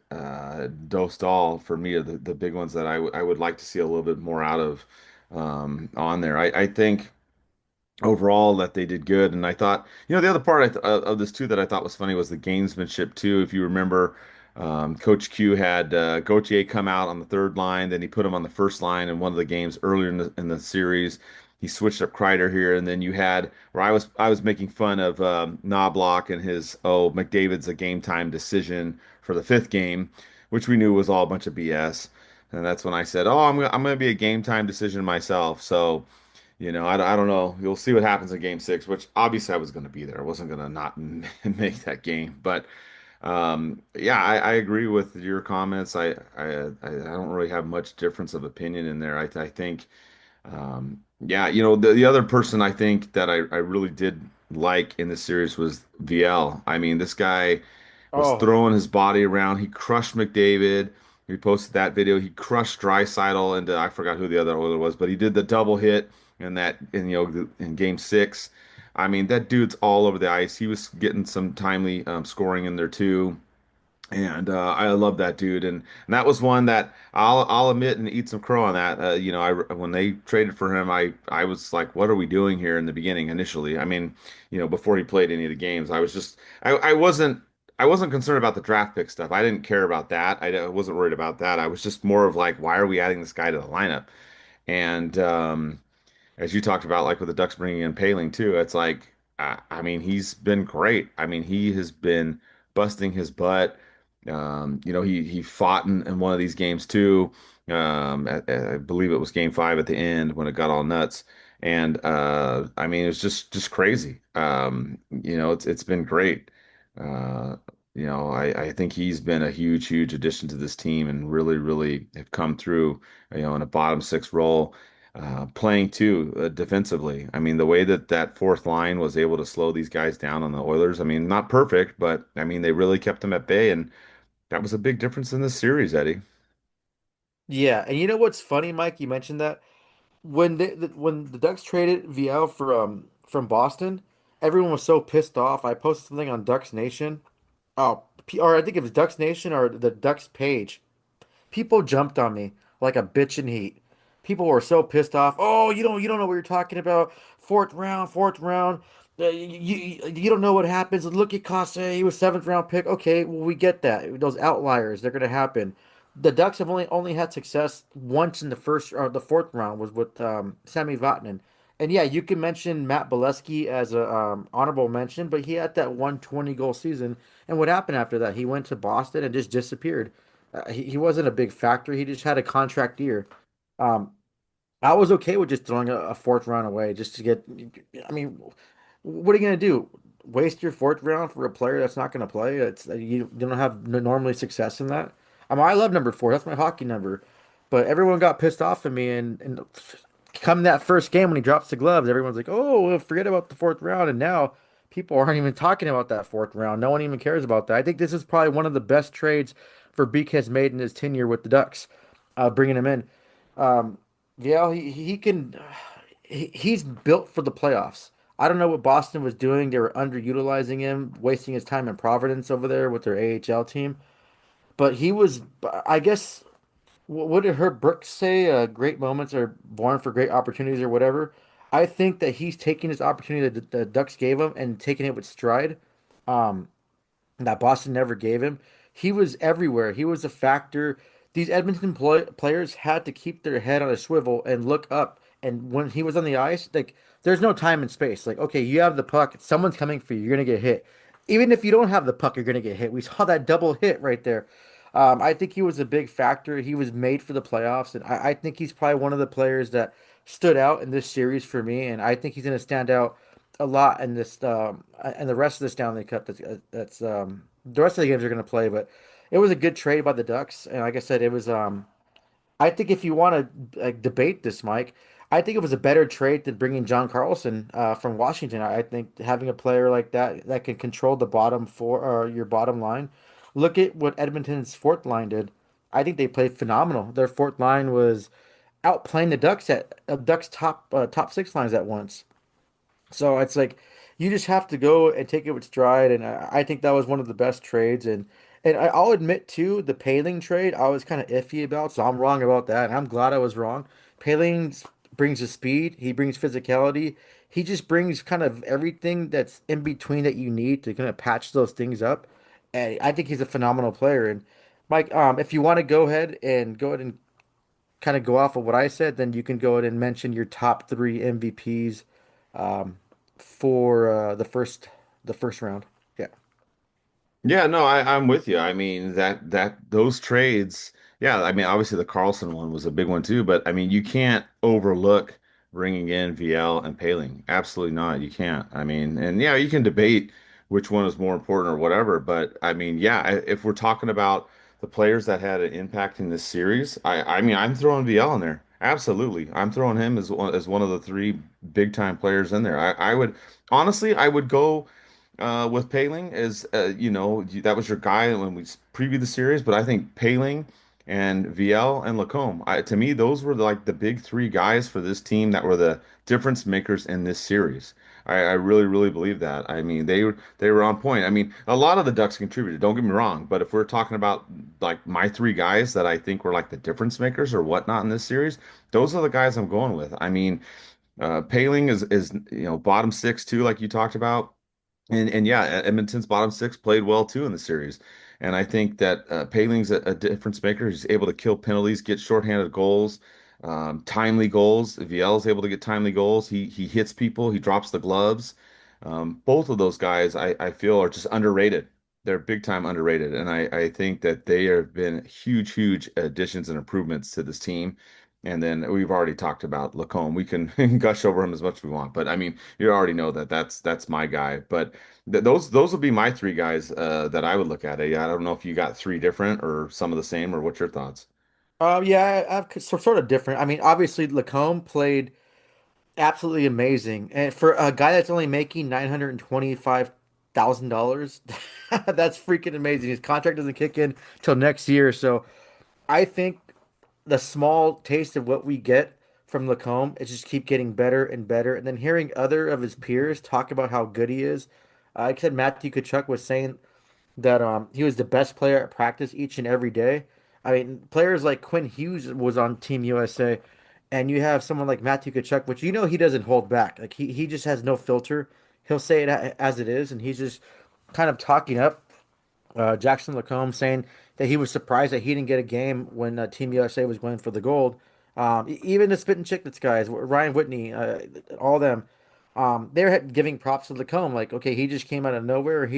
Dostal for me are the big ones that I would like to see a little bit more out of on there. I think overall that they did good, and I thought the other part of this too that I thought was funny was the gamesmanship too. If you remember, Coach Q had Gauthier come out on the third line, then he put him on the first line in one of the games earlier in the series. He switched up Kreider here, and then you had where I was making fun of Knobloch and his McDavid's a game time decision for the fifth game, which we knew was all a bunch of BS. And that's when I said, "Oh, I'm gonna be a game time decision myself." So I don't know. You'll see what happens in game six, which obviously I was going to be there. I wasn't going to not make that game. But yeah, I agree with your comments. I don't really have much difference of opinion in there. I think, yeah, the other person I think that I really did like in this series was VL. I mean, this guy was Oh, throwing his body around. He crushed McDavid. He posted that video. He crushed Draisaitl, and I forgot who the other Oiler was, but he did the double hit in game six. I mean, that dude's all over the ice. He was getting some timely scoring in there too. And I love that dude, and that was one that I'll admit and eat some crow on that. When they traded for him, I was like, what are we doing here in the beginning initially? I mean, before he played any of the games, I wasn't concerned about the draft pick stuff. I didn't care about that. I wasn't worried about that. I was just more of like, why are we adding this guy to the lineup? And as you talked about, like with the Ducks bringing in Paling too, it's like, I mean, he's been great. I mean, he has been busting his butt. He fought in one of these games too. I believe it was game five at the end when it got all nuts. And I mean, it's just crazy. It's been great. Uh, I think he's been a huge addition to this team and really have come through, in a bottom six role. playing too defensively. I mean, the way that that fourth line was able to slow these guys down on the Oilers. I mean, not perfect, but I mean, they really kept them at bay, and that was a big difference in this series, Eddie. Yeah, and you know what's funny, Mike? You mentioned that when the Ducks traded VL from Boston, everyone was so pissed off. I posted something on Ducks Nation. Or I think it was Ducks Nation or the Ducks page. People jumped on me like a bitch in heat. People were so pissed off. Oh, you don't know what you're talking about. Fourth round, fourth round. You don't know what happens. Look at Costa. He was seventh round pick. Okay, well we get that. Those outliers, they're gonna happen. The Ducks have only had success once in the first or the fourth round was with Sami Vatanen. And yeah, you can mention Matt Bolesky as a honorable mention, but he had that 120 goal season. And what happened after that? He went to Boston and just disappeared. He wasn't a big factor. He just had a contract year. Um, I was okay with just throwing a fourth round away just to get. I mean, what are you gonna do? Waste your fourth round for a player that's not gonna play? It's you don't have normally success in that. I love number four. That's my hockey number. But everyone got pissed off at me, and come that first game when he drops the gloves, everyone's like, "Oh, well, forget about the fourth round." And now people aren't even talking about that fourth round. No one even cares about that. I think this is probably one of the best trades for Beek has made in his tenure with the Ducks, bringing him in. Um, yeah, he can. He's built for the playoffs. I don't know what Boston was doing. They were underutilizing him, wasting his time in Providence over there with their AHL team. But he was, I guess, what did Herb Brooks say? Great moments are born for great opportunities or whatever. I think that he's taking this opportunity that the Ducks gave him and taking it with stride. Um, that Boston never gave him. He was everywhere. He was a factor. These Edmonton players had to keep their head on a swivel and look up. And when he was on the ice, like there's no time and space. Like, okay, you have the puck, someone's coming for you. You're gonna get hit. Even if you don't have the puck, you're gonna get hit. We saw that double hit right there. I think he was a big factor. He was made for the playoffs, and I think he's probably one of the players that stood out in this series for me. And I think he's gonna stand out a lot in this and the rest of the Stanley Cup. That's the rest of the games are going to play, but it was a good trade by the Ducks, and like I said, it was. I think if you want to debate this, Mike, I think it was a better trade than bringing John Carlson from Washington. I think having a player like that can control the bottom four or your bottom line. Look at what Edmonton's fourth line did. I think they played phenomenal. Their fourth line was outplaying the Ducks at Ducks top six lines at once. So it's like you just have to go and take it with stride, and I think that was one of the best trades. And I'll admit too, the Paling trade I was kind of iffy about, so I'm wrong about that, and I'm glad I was wrong. Paling brings the speed, he brings physicality, he just brings kind of everything that's in between that you need to kind of patch those things up. And I think he's a phenomenal player. And Mike, if you want to go ahead and kind of go off of what I said, then you can go ahead and mention your top three MVPs um, for the first round. Yeah. Yeah, no, I'm with you. I mean that those trades, yeah, I mean obviously the Carlson one was a big one too, but I mean you can't overlook bringing in VL and Paling. Absolutely not. You can't. I mean, and yeah, you can debate which one is more important or whatever, but I mean, yeah, if we're talking about the players that had an impact in this series, I mean I'm throwing VL in there. Absolutely. I'm throwing him as one of the three big time players in there. I would honestly I would go with Paling is that was your guy when we previewed the series, but I think Paling and VL and LaCombe, to me those were like the big three guys for this team that were the difference makers in this series. I really really believe that. I mean they were on point. I mean a lot of the Ducks contributed. Don't get me wrong, but if we're talking about like my three guys that I think were like the difference makers or whatnot in this series, those are the guys I'm going with. I mean, Paling is bottom six too, like you talked about. And yeah, Edmonton's bottom six played well too in the series. And I think that Paling's a difference maker. He's able to kill penalties, get shorthanded goals, timely goals. VL's able to get timely goals. He hits people, he drops the gloves. Both of those guys I feel are just underrated. They're big time underrated. And I think that they have been huge, huge additions and improvements to this team. And then we've already talked about Lacombe. We can gush over him as much as we want, but I mean, you already know that that's my guy. But those would be my three guys that I would look at. I don't know if you got three different or some of the same, or what's your thoughts? Yeah, sort of different. I mean, obviously, LaCombe played absolutely amazing, and for a guy that's only making $925,000, that's freaking amazing. His contract doesn't kick in till next year, so I think the small taste of what we get from LaCombe is just keep getting better and better. And then hearing other of his peers talk about how good he is. Like I said, Matthew Kachuk was saying that he was the best player at practice each and every day. I mean, players like Quinn Hughes was on Team USA, and you have someone like Matthew Kachuk, which you know he doesn't hold back. Like he just has no filter. He'll say it as it is, and he's just kind of talking up Jackson LaCombe saying that he was surprised that he didn't get a game when Team USA was going for the gold. Even the Spitting Chicklets guys, Ryan Whitney, all them, they're giving props to LaCombe. Like, okay, he just came out of nowhere.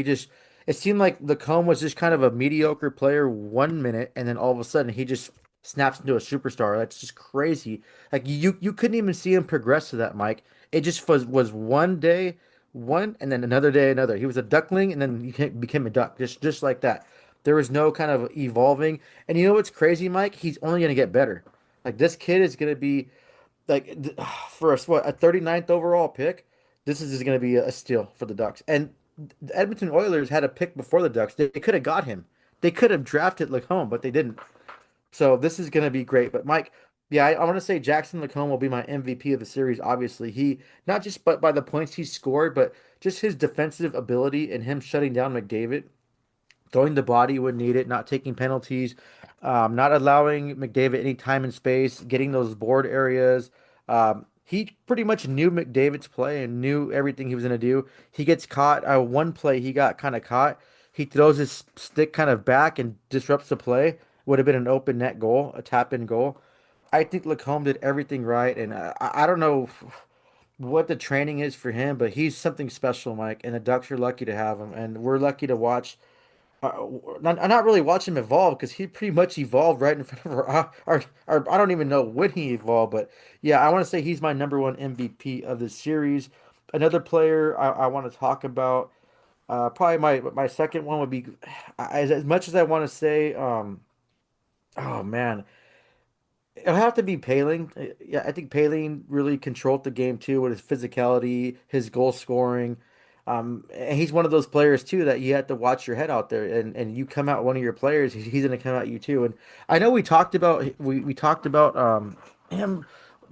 It seemed like LaCombe was just kind of a mediocre player 1 minute, and then all of a sudden he just snaps into a superstar. That's just crazy. Like you couldn't even see him progress to that, Mike. It just was one day one and then another day another. He was a duckling and then he became a duck, just like that. There was no kind of evolving. And you know what's crazy, Mike? He's only going to get better. Like this kid is going to be like for a 39th overall pick. This is just going to be a steal for the Ducks. And the Edmonton Oilers had a pick before the Ducks. They could have got him. They could have drafted LaCombe, but they didn't. So this is going to be great. But Mike, yeah, I want to say Jackson LaCombe will be my MVP of the series. Obviously, he not just but by the points he scored, but just his defensive ability and him shutting down McDavid, throwing the body when needed, not taking penalties, not allowing McDavid any time and space, getting those board areas. He pretty much knew McDavid's play and knew everything he was going to do. He gets caught. One play he got kind of caught. He throws his stick kind of back and disrupts the play. Would have been an open net goal, a tap in goal. I think Lacombe did everything right, and I don't know what the training is for him, but he's something special, Mike. And the Ducks are lucky to have him, and we're lucky to watch. Not really watch him evolve because he pretty much evolved right in front of our. I don't even know when he evolved, but yeah, I want to say he's my number one MVP of this series. Another player I want to talk about, probably my second one would be, as much as I want to say, oh man. It'll have to be Paling. Yeah, I think Paling really controlled the game too with his physicality, his goal scoring. And he's one of those players too that you have to watch your head out there. And you come out one of your players, he's going to come out you too. And I know we talked about him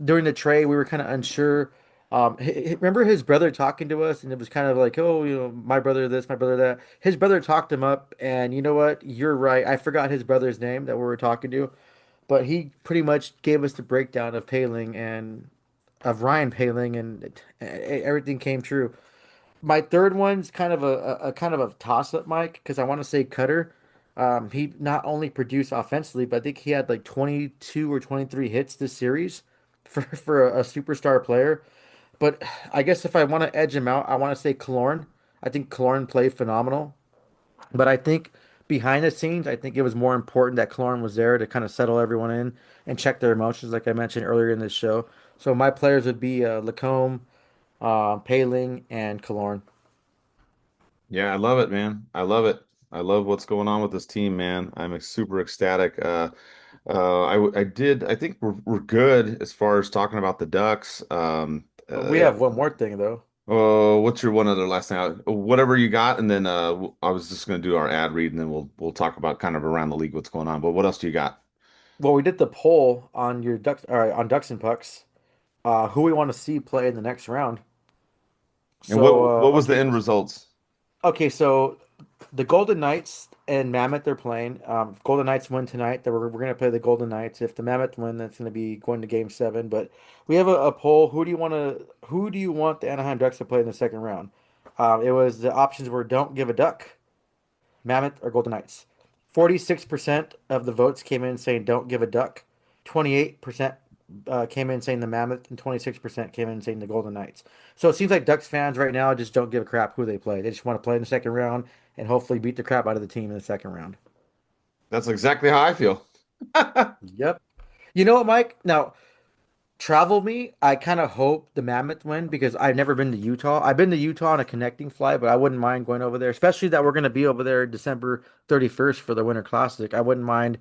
during the trade. We were kind of unsure. Remember his brother talking to us, and it was kind of like, oh, my brother this, my brother that. His brother talked him up, and you know what? You're right. I forgot his brother's name that we were talking to. But he pretty much gave us the breakdown of Paling and of Ryan Paling, and everything came true. My third one's kind of a kind of a toss up, Mike, because I want to say Cutter. He not only produced offensively, but I think he had like 22 or 23 hits this series for a superstar player. But I guess if I want to edge him out, I want to say Killorn. I think Killorn played phenomenal. But I think behind the scenes, I think it was more important that Cologne was there to kind of settle everyone in and check their emotions, like I mentioned earlier in this show. So my players would be Lacombe, Paling, and Cologne. Yeah, I love it, man. I love it. I love what's going on with this team, man. I'm super ecstatic. I did. I think we're good as far as talking about the Ducks. We have one more thing though. Oh, what's your one other last thing? Whatever you got, and then I was just going to do our ad read, and then we'll talk about kind of around the league what's going on. But what else do you got? Well, we did the poll on your Ducks, or on Ducks and Pucks, who we want to see play in the next round. And So, what was the end results? so the Golden Knights and Mammoth are playing. Golden Knights win tonight. We're going to play the Golden Knights. If the Mammoth win, that's going to be going to Game 7. But we have a poll. Who do you want the Anaheim Ducks to play in the second round? It was the options were don't give a duck, Mammoth, or Golden Knights. 46% of the votes came in saying don't give a duck. 28% came in saying the Mammoth, and 26% came in saying the Golden Knights. So it seems like Ducks fans right now just don't give a crap who they play. They just want to play in the second round and hopefully beat the crap out of the team in the second round. That's exactly how I feel. Yep. You know what, Mike? Now, travel me, I kind of hope the Mammoth win because I've never been to Utah. I've been to Utah on a connecting flight, but I wouldn't mind going over there, especially that we're going to be over there December 31st for the Winter Classic. I wouldn't mind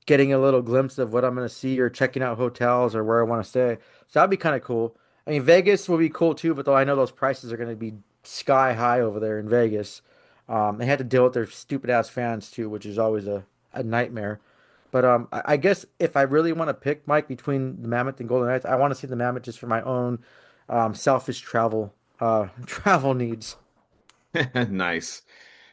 getting a little glimpse of what I'm going to see or checking out hotels or where I want to stay. So that'd be kind of cool. I mean, Vegas will be cool too, but though I know those prices are going to be sky high over there in Vegas. They had to deal with their stupid ass fans too, which is always a nightmare. But I guess if I really want to pick Mike between the Mammoth and Golden Knights, I want to see the Mammoth just for my own selfish travel needs. Nice.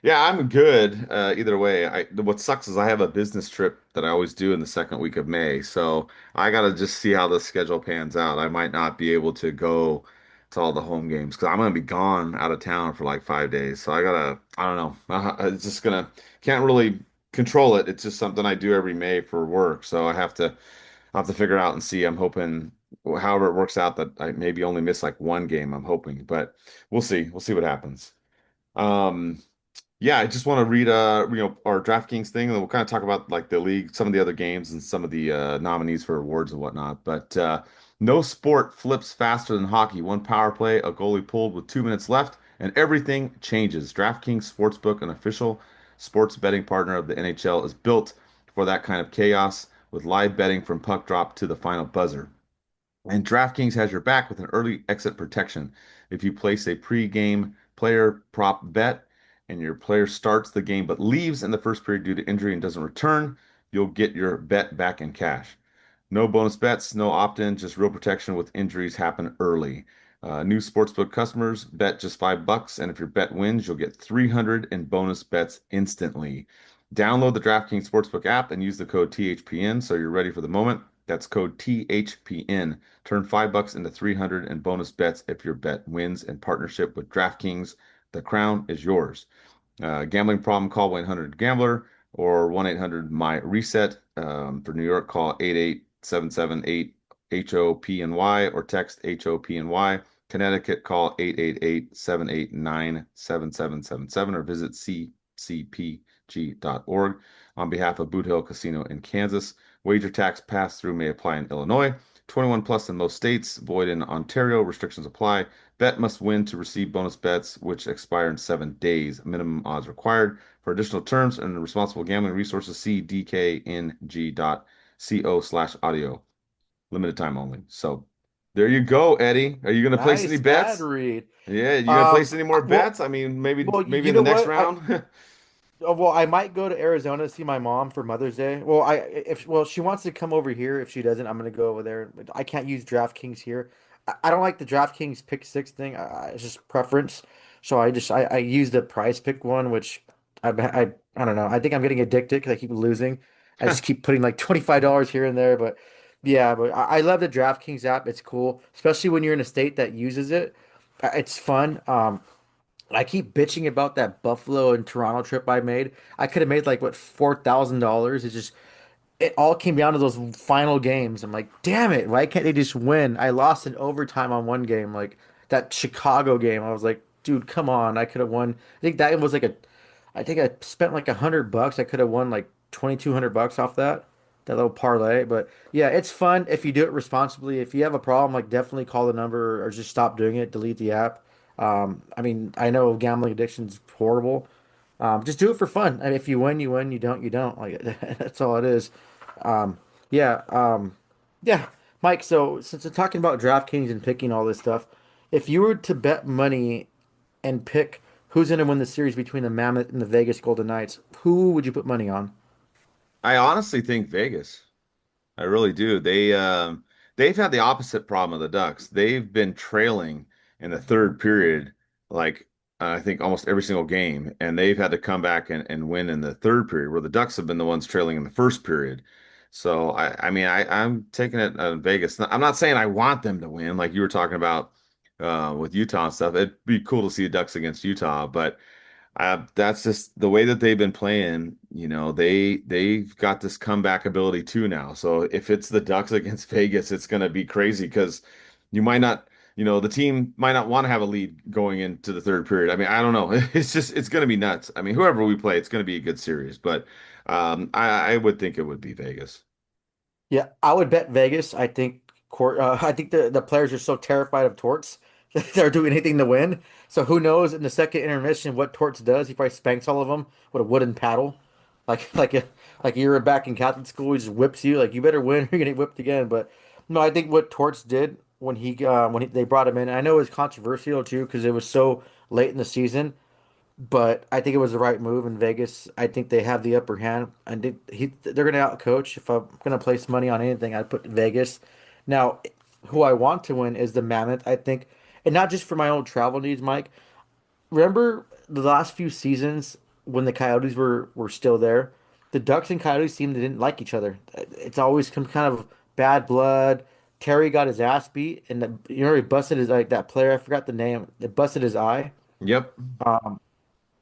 Yeah, I'm good. Either way, what sucks is I have a business trip that I always do in the second week of May, so I gotta just see how the schedule pans out. I might not be able to go to all the home games because I'm gonna be gone out of town for like 5 days. So I don't know. It's just can't really control it. It's just something I do every May for work, so I'll have to figure out and see. I'm hoping, however it works out, that I maybe only miss like one game. I'm hoping, but we'll see. We'll see what happens. Um, yeah, I just want to read our DraftKings thing, and then we'll kind of talk about like the league, some of the other games, and some of the nominees for awards and whatnot. But no sport flips faster than hockey. One power play, a goalie pulled with 2 minutes left, and everything changes. DraftKings Sportsbook, an official sports betting partner of the NHL, is built for that kind of chaos with live betting from puck drop to the final buzzer. And DraftKings has your back with an early exit protection. If you place a pre-game player prop bet and your player starts the game but leaves in the first period due to injury and doesn't return, you'll get your bet back in cash. No bonus bets, no opt-in, just real protection with injuries happen early. New sportsbook customers bet just $5, and if your bet wins, you'll get 300 in bonus bets instantly. Download the DraftKings Sportsbook app and use the code THPN so you're ready for the moment. That's code THPN. Turn $5 into 300 in bonus bets if your bet wins in partnership with DraftKings. The crown is yours. Gambling problem, call 1-800-GAMBLER or 1-800-MY-RESET. For New York, call 88778-HOPNY or text HOPNY. Connecticut, call 888-789-7777 or visit ccpg.org. On behalf of Boot Hill Casino in Kansas, wager tax pass-through may apply in Illinois. 21 plus in most states, void in Ontario, restrictions apply. Bet must win to receive bonus bets, which expire in 7 days. Minimum odds required. For additional terms and responsible gambling resources, see dkng.co/audio. Limited time only. So there you go, Eddie. Are you going to place any Nice ad bets? read. Yeah, you going to place any more Well, bets? I mean, maybe you in the know next what? round. Well, I might go to Arizona to see my mom for Mother's Day. Well, if she wants to come over here. If she doesn't, I'm gonna go over there. But I can't use DraftKings here. I don't like the DraftKings pick six thing. It's just preference. So I use the prize pick one, which I don't know. I think I'm getting addicted because I keep losing. I just keep putting like $25 here and there. But yeah, but I love the DraftKings app. It's cool, especially when you're in a state that uses it. It's fun. I keep bitching about that Buffalo and Toronto trip I made. I could have made like what $4,000. It all came down to those final games. I'm like, damn it, why can't they just win? I lost in overtime on one game, like that Chicago game. I was like, dude, come on, I could have won. I think that was I think I spent like $100. I could have won like $2,200 off that little parlay. But yeah, it's fun if you do it responsibly. If you have a problem, like definitely call the number or just stop doing it, delete the app. I mean, I know gambling addiction's horrible. Just do it for fun. I mean, if you win, you win. You don't, you don't. Like that's all it is. Um, yeah, yeah, Mike. So since we're talking about DraftKings and picking all this stuff, if you were to bet money and pick who's going to win the series between the Mammoth and the Vegas Golden Knights, who would you put money on? I honestly think Vegas. I really do. They've had the opposite problem of the Ducks. They've been trailing in the third period, like I think almost every single game, and they've had to come back and win in the third period, where the Ducks have been the ones trailing in the first period. So I mean I'm taking it Vegas. I'm not saying I want them to win, like you were talking about with Utah and stuff. It'd be cool to see the Ducks against Utah, but that's just the way that they've been playing. They've got this comeback ability too now. So if it's the Ducks against Vegas, it's going to be crazy because you might not, the team might not want to have a lead going into the third period. I mean, I don't know. It's going to be nuts. I mean, whoever we play, it's going to be a good series. But I would think it would be Vegas. Yeah, I would bet Vegas. I think I think the players are so terrified of Torts that they're doing anything to win. So who knows in the second intermission what Torts does? He probably spanks all of them with a wooden paddle. like you were back in Catholic school, he just whips you. Like you better win, or you're gonna get whipped again. But no, I think what Torts did when they brought him in, I know it was controversial too because it was so late in the season. But I think it was the right move in Vegas. I think they have the upper hand. I think they're going to outcoach. If I'm going to place money on anything, I'd put Vegas. Now, who I want to win is the Mammoth. I think, and not just for my own travel needs, Mike. Remember the last few seasons when the Coyotes were still there? The Ducks and Coyotes team they didn't like each other. It's always some kind of bad blood. Terry got his ass beat, and he busted his like that player. I forgot the name. It busted his eye. Yep.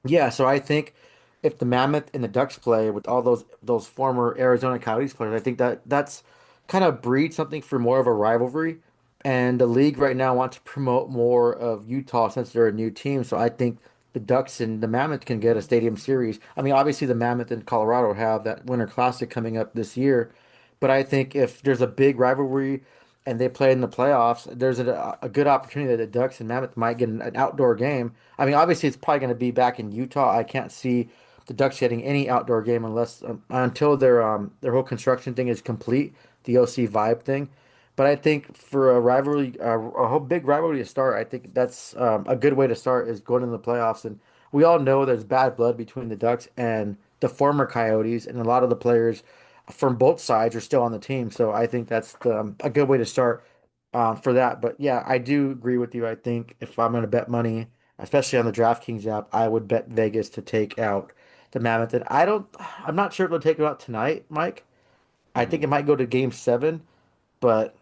Yeah, so I think if the Mammoth and the Ducks play with all those former Arizona Coyotes players, I think that's kind of breeds something for more of a rivalry. And the league right now wants to promote more of Utah since they're a new team. So I think the Ducks and the Mammoth can get a stadium series. I mean, obviously the Mammoth and Colorado have that Winter Classic coming up this year, but I think if there's a big rivalry and they play in the playoffs, there's a good opportunity that the Ducks and Mammoth might get an outdoor game. I mean, obviously, it's probably going to be back in Utah. I can't see the Ducks getting any outdoor game unless until their whole construction thing is complete, the OC vibe thing. But I think for a rivalry, a whole big rivalry to start, I think that's a good way to start is going into the playoffs. And we all know there's bad blood between the Ducks and the former Coyotes, and a lot of the players from both sides are still on the team. So I think that's a good way to start for that. But yeah, I do agree with you. I think if I'm going to bet money, especially on the DraftKings app, I would bet Vegas to take out the Mammoth. And I'm not sure if they'll take it out tonight, Mike. I think it might go to game 7, but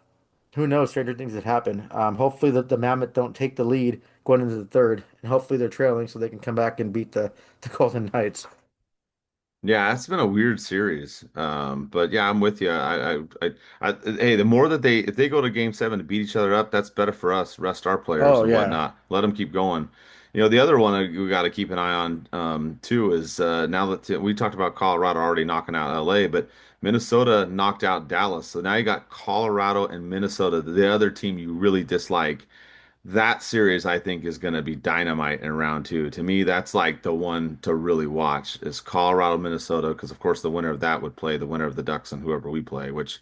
who knows? Stranger things have happened. Hopefully the Mammoth don't take the lead going into the third, and hopefully they're trailing so they can come back and beat the Golden Knights. Yeah, it's been a weird series. But yeah, I'm with you. Hey, the more that if they go to game 7 to beat each other up, that's better for us, rest our players Oh and yeah. whatnot. Let them keep going. The other one we got to keep an eye on, too, is now that we talked about Colorado already knocking out LA, but Minnesota knocked out Dallas. So now you got Colorado and Minnesota, the other team you really dislike. That series I think is going to be dynamite in round two. To me, that's like the one to really watch is Colorado, Minnesota, because of course the winner of that would play the winner of the Ducks and whoever we play. Which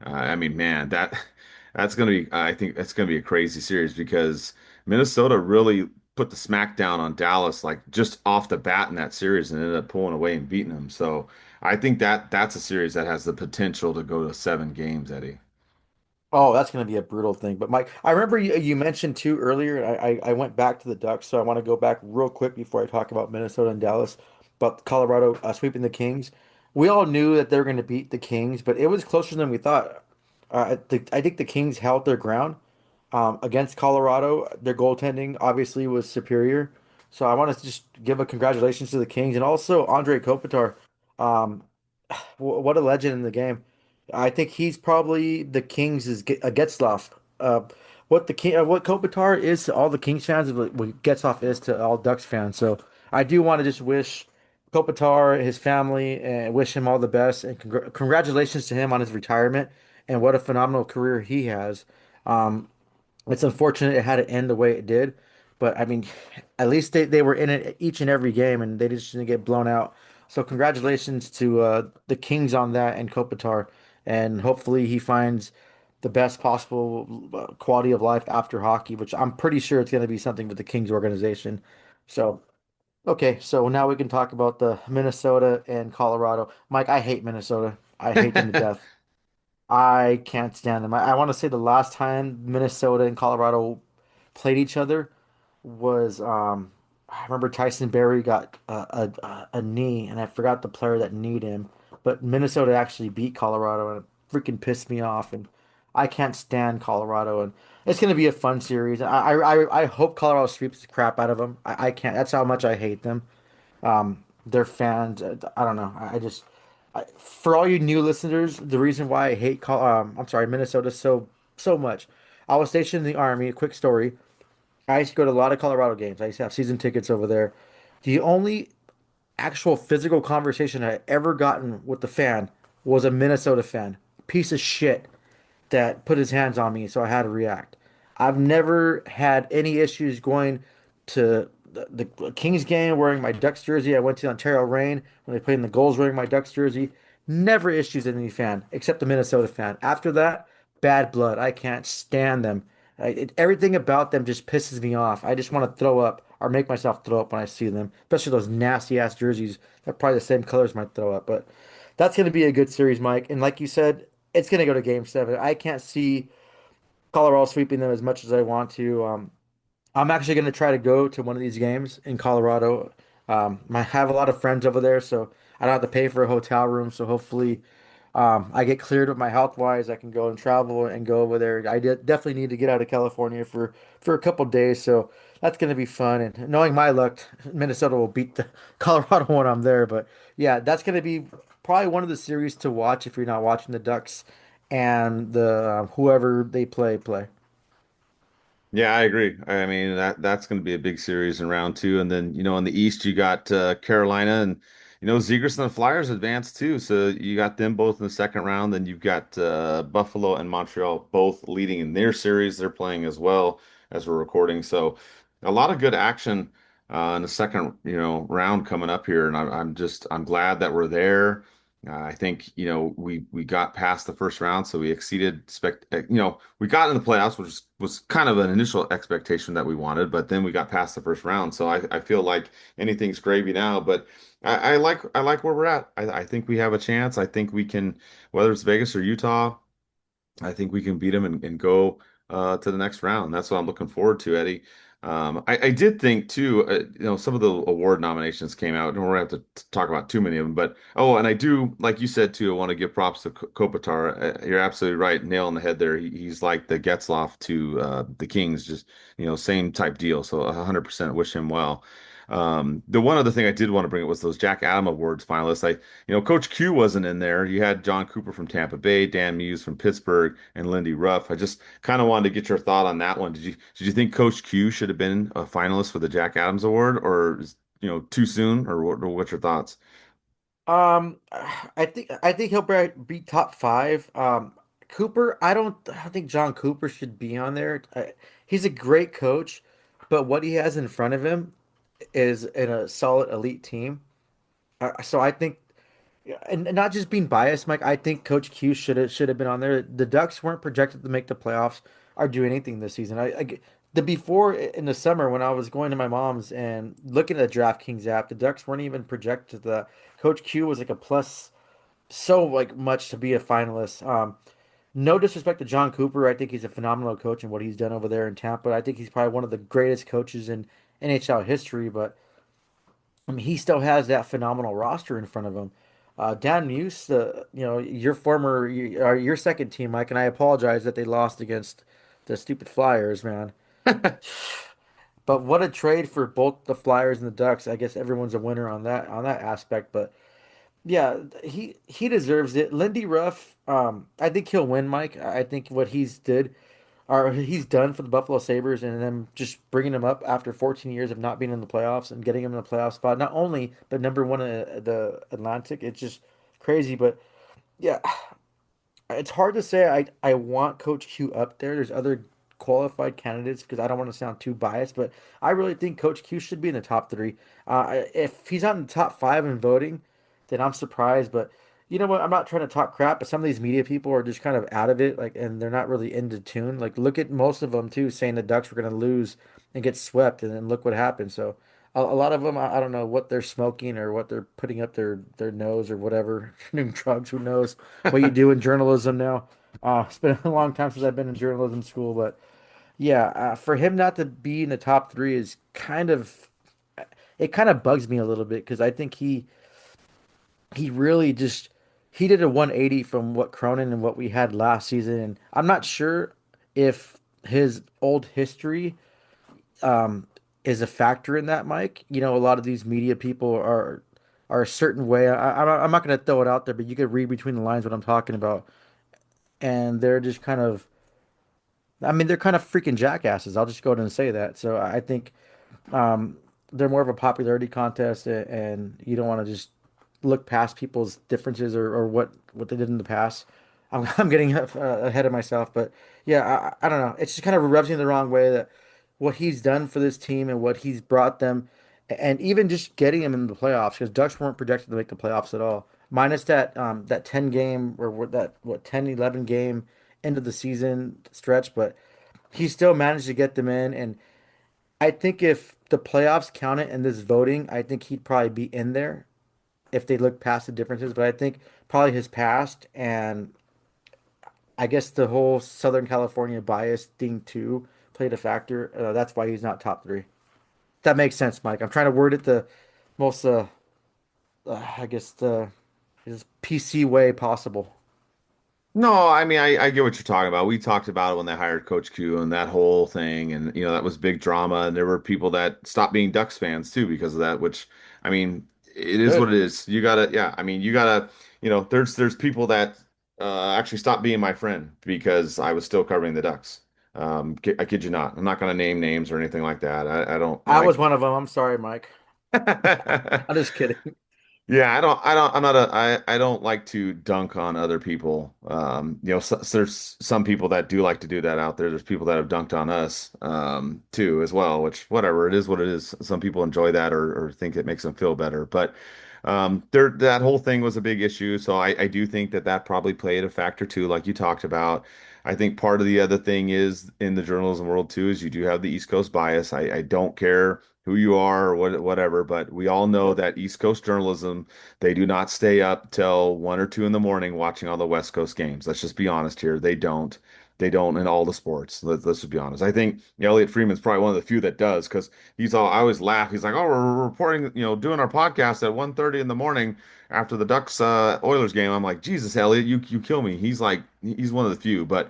I mean, man, that's going to be. I think that's going to be a crazy series because Minnesota really put the smack down on Dallas like just off the bat in that series and ended up pulling away and beating them. So I think that's a series that has the potential to go to 7 games, Eddie. Oh, that's going to be a brutal thing. But Mike, I remember you mentioned too earlier, and I went back to the Ducks, so I want to go back real quick before I talk about Minnesota and Dallas, but Colorado sweeping the Kings. We all knew that they were going to beat the Kings, but it was closer than we thought. I think the Kings held their ground against Colorado. Their goaltending obviously was superior. So I want to just give a congratulations to the Kings and also Andre Kopitar. Um, what a legend in the game. I think he's probably the Kings' Getzlaff. Uh, what Kopitar is to all the Kings fans, is what Getzlaff is to all Ducks fans. So I do want to just wish Kopitar, his family, and wish him all the best and congratulations to him on his retirement and what a phenomenal career he has. Um, it's unfortunate it had to end the way it did, but I mean, at least they were in it each and every game and they just didn't get blown out. So congratulations to the Kings on that and Kopitar, and hopefully he finds the best possible quality of life after hockey, which I'm pretty sure it's going to be something with the Kings organization. So okay, so now we can talk about the Minnesota and Colorado. Mike, I hate Minnesota. I hate them to death. I can't stand them. I want to say the last time Minnesota and Colorado played each other was I remember Tyson Berry got a knee, and I forgot the player that kneed him. But Minnesota actually beat Colorado, and it freaking pissed me off. And I can't stand Colorado, and it's going to be a fun series. I hope Colorado sweeps the crap out of them. I can't. That's how much I hate them. Their fans. I don't know. For all you new listeners, the reason why I hate I'm sorry, Minnesota so much. I was stationed in the Army. A quick story. I used to go to a lot of Colorado games. I used to have season tickets over there. The only actual physical conversation I ever gotten with the fan was a Minnesota fan, piece of shit that put his hands on me, so I had to react. I've never had any issues going to the Kings game wearing my Ducks jersey. I went to Ontario Reign when they played in the goals wearing my Ducks jersey. Never issues with any fan except the Minnesota fan. After that, bad blood. I can't stand them. Everything about them just pisses me off. I just want to throw up or make myself throw up when I see them, especially those nasty ass jerseys. They're probably the same colors as my throw up, but that's going to be a good series, Mike. And like you said, it's going to go to game seven. I can't see Colorado sweeping them as much as I want to. I'm actually going to try to go to one of these games in Colorado. I have a lot of friends over there, so I don't have to pay for a hotel room. So hopefully, I get cleared with my health wise. I can go and travel and go over there. Definitely need to get out of California for a couple days, so that's going to be fun. And knowing my luck, Minnesota will beat the Colorado when I'm there. But yeah, that's going to be probably one of the series to watch if you're not watching the Ducks and the whoever they play. Yeah, I agree. I mean that's going to be a big series in round two, and then in the East you got Carolina and Zegers and the Flyers advanced too. So you got them both in the second round. Then you've got Buffalo and Montreal both leading in their series. They're playing as well as we're recording. So a lot of good action in the second round coming up here, and I'm glad that we're there. I think we got past the first round, so we exceeded we got in the playoffs, which was kind of an initial expectation that we wanted, but then we got past the first round, so I feel like anything's gravy now. But I like where we're at. I think we have a chance. I think we can, whether it's Vegas or Utah. I think we can beat them and go to the next round. That's what I'm looking forward to, Eddie. I did think too, some of the award nominations came out, and we're gonna have to talk about too many of them. But and I do, like you said too, I want to give props to Kopitar. You're absolutely right, nail on the head there. He's like the Getzloff to the Kings, just same type deal. So 100% wish him well. The one other thing I did want to bring up was those Jack Adam Awards finalists. Coach Q wasn't in there. You had John Cooper from Tampa Bay, Dan Muse from Pittsburgh, and Lindy Ruff. I just kind of wanted to get your thought on that one. Did you think Coach Q should have been a finalist for the Jack Adams Award, or too soon, or what's your thoughts? I think he'll be top five. Cooper, I don't think John Cooper should be on there. He's a great coach, but what he has in front of him is in a solid elite team. So I think, and not just being biased, Mike. I think Coach Q should have been on there. The Ducks weren't projected to make the playoffs or do anything this season. The before in the summer when I was going to my mom's and looking at the DraftKings app, the Ducks weren't even projected to the Coach Q was like a plus so like much to be a finalist. No disrespect to John Cooper. I think he's a phenomenal coach and what he's done over there in Tampa. I think he's probably one of the greatest coaches in NHL history, but I mean, he still has that phenomenal roster in front of him. Dan Muse, your second team, Mike, and I apologize that they lost against the stupid Flyers, man. But what a trade for both the Flyers and the Ducks. I guess everyone's a winner on that aspect. But yeah, he deserves it. Lindy Ruff, I think he'll win, Mike. I think what he's done for the Buffalo Sabres and then just bringing him up after 14 years of not being in the playoffs and getting him in the playoff spot. Not only, but number one in the Atlantic. It's just crazy. But yeah, it's hard to say I want Coach Q up there. There's other qualified candidates because I don't want to sound too biased, but I really think Coach Q should be in the top three. If he's not in the top five in voting, then I'm surprised. But you know what? I'm not trying to talk crap, but some of these media people are just kind of out of it, like, and they're not really into tune. Like, look at most of them too, saying the Ducks were going to lose and get swept, and then look what happened. So a lot of them, I don't know what they're smoking or what they're putting up their nose or whatever, new drugs. Who knows what you do in journalism now? It's been a long time since I've been in journalism school, but yeah, for him not to be in the top three is it kind of bugs me a little bit because I think he really just he did a 180 from what Cronin and what we had last season. And I'm not sure if his old history um, is a factor in that, Mike. A lot of these media people are a certain way. I'm not going to throw it out there, but you could read between the lines what I'm talking about, and they're just kind of. I mean, they're kind of freaking jackasses. I'll just go ahead and say that. So I think um, they're more of a popularity contest, and you don't want to just look past people's differences or what they did in the past. I'm getting ahead of myself, but yeah, I don't know. It's just kind of rubs me the wrong way that what he's done for this team and what he's brought them, and even just getting them in the playoffs because Ducks weren't projected to make the playoffs at all. Minus that 10 game or what 10-11 game end of the season stretch, but he still managed to get them in. And I think if the playoffs counted in this voting, I think he'd probably be in there if they look past the differences. But I think probably his past and I guess the whole Southern California bias thing too played a factor. That's why he's not top three. That makes sense, Mike. I'm trying to word it the most, I guess the as PC way possible. No, I mean, I get what you're talking about. We talked about it when they hired Coach Q and that whole thing, and that was big drama. And there were people that stopped being Ducks fans too because of that. Which, I mean, it is what Good. it is. You gotta, yeah. I mean, you gotta, there's people that actually stopped being my friend because I was still covering the Ducks. I kid you not. I'm not gonna name names or anything like that. I don't I was like. one of them. I'm sorry, Mike. I'm just kidding. Yeah, I'm not I don't like to dunk on other people. There's some people that do like to do that out there. There's people that have dunked on us, too, as well, which whatever, it is what it is. Some people enjoy that or think it makes them feel better. But that whole thing was a big issue. So I do think that probably played a factor too, like you talked about. I think part of the other thing is in the journalism world too, is you do have the East Coast bias. I don't care who you are or whatever, but we all know Yep. that East Coast journalism, they do not stay up till 1 or 2 in the morning watching all the West Coast games. Let's just be honest here. They don't. They don't in all the sports. Let's just be honest. I think Elliot Freeman's probably one of the few that does because I always laugh. He's like, oh, we're reporting, doing our podcast at 1:30 in the morning after the Ducks Oilers game. I'm like, Jesus, Elliot, you kill me. He's one of the few, but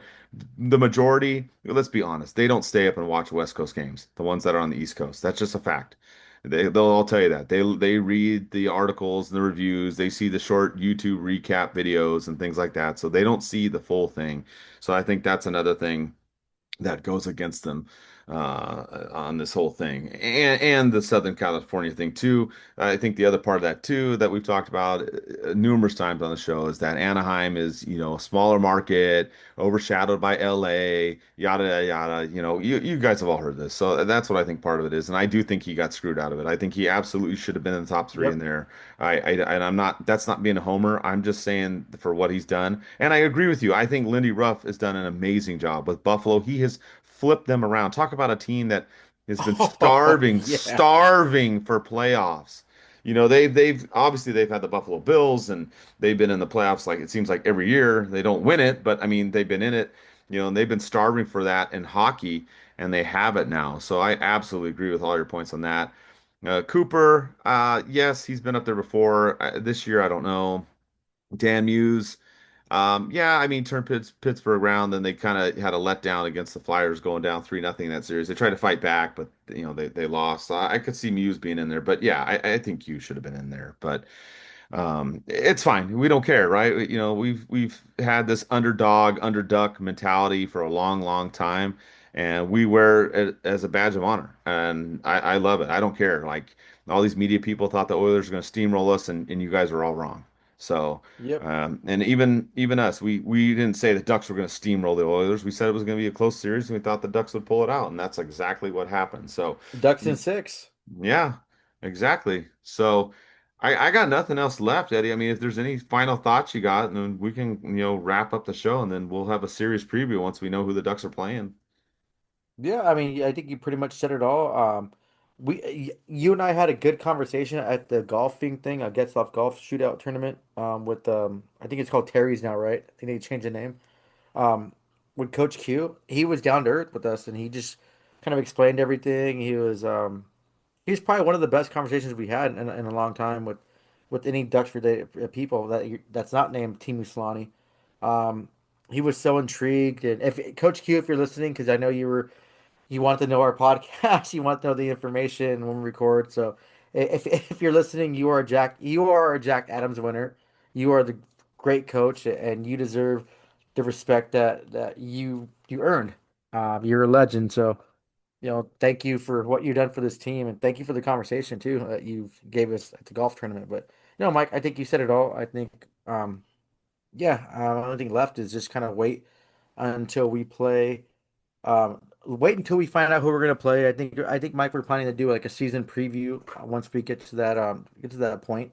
the majority, let's be honest, they don't stay up and watch West Coast games, the ones that are on the East Coast. That's just a fact. They'll all tell you that. They read the articles and the reviews, they see the short YouTube recap videos and things like that. So they don't see the full thing. So I think that's another thing that goes against them on this whole thing, and the Southern California thing too. I think the other part of that too that we've talked about numerous times on the show is that Anaheim is a smaller market, overshadowed by LA, yada yada. You guys have all heard this, so that's what I think part of it is, and I do think he got screwed out of it. I think he absolutely should have been in the top three in Yep. there. And I'm not. That's not being a homer. I'm just saying for what he's done. And I agree with you. I think Lindy Ruff has done an amazing job with Buffalo. He has flipped them around. Talk about a team that has been Oh starving, yeah. starving for playoffs. They've obviously they've had the Buffalo Bills and they've been in the playoffs like it seems like every year. They don't win it, but I mean they've been in it, and they've been starving for that in hockey and they have it now. So I absolutely agree with all your points on that. Cooper, yes, he's been up there before. This year, I don't know. Dan Muse, yeah, I mean, turned Pittsburgh around. Then they kind of had a letdown against the Flyers, going down 3-0 in that series. They tried to fight back, but they lost. I could see Muse being in there, but yeah, I think you should have been in there. But it's fine. We don't care, right? We've had this underduck mentality for a long, long time, and we wear it as a badge of honor. And I love it. I don't care. Like all these media people thought the Oilers were going to steamroll us, and you guys were all wrong. So, Yep. and even us, we didn't say the Ducks were going to steamroll the Oilers. We said it was going to be a close series, and we thought the Ducks would pull it out, and that's exactly what happened. So. Ducks in six. Yeah, exactly. So I got nothing else left, Eddie. I mean, if there's any final thoughts you got, and then we can, wrap up the show and then we'll have a series preview once we know who the Ducks are playing. Yeah, I mean, I think you pretty much said it all. You and I had a good conversation at the golfing thing, a Getzlaff Golf Shootout tournament. With I think it's called Terry's now, right? I think they changed the name. Um, with Coach Q, he was down to earth with us, and he just kind of explained everything. He's probably one of the best conversations we had in a long time with any Dutch related people that's not named Timu Solani. Um, he was so intrigued, and if Coach Q, if you're listening, because I know you want to know our podcast, you want to know the information when we record. So if you're listening, you are a Jack Adams winner. You are the great coach, and you deserve the respect that you earned. You're a legend. So thank you for what you've done for this team, and thank you for the conversation too that you gave us at the golf tournament. But Mike, I think you said it all. I think, yeah, the only thing left is just kind of wait until we play. wait until we find out who we're gonna play. I think Mike, we're planning to do like a season preview once we get to that point.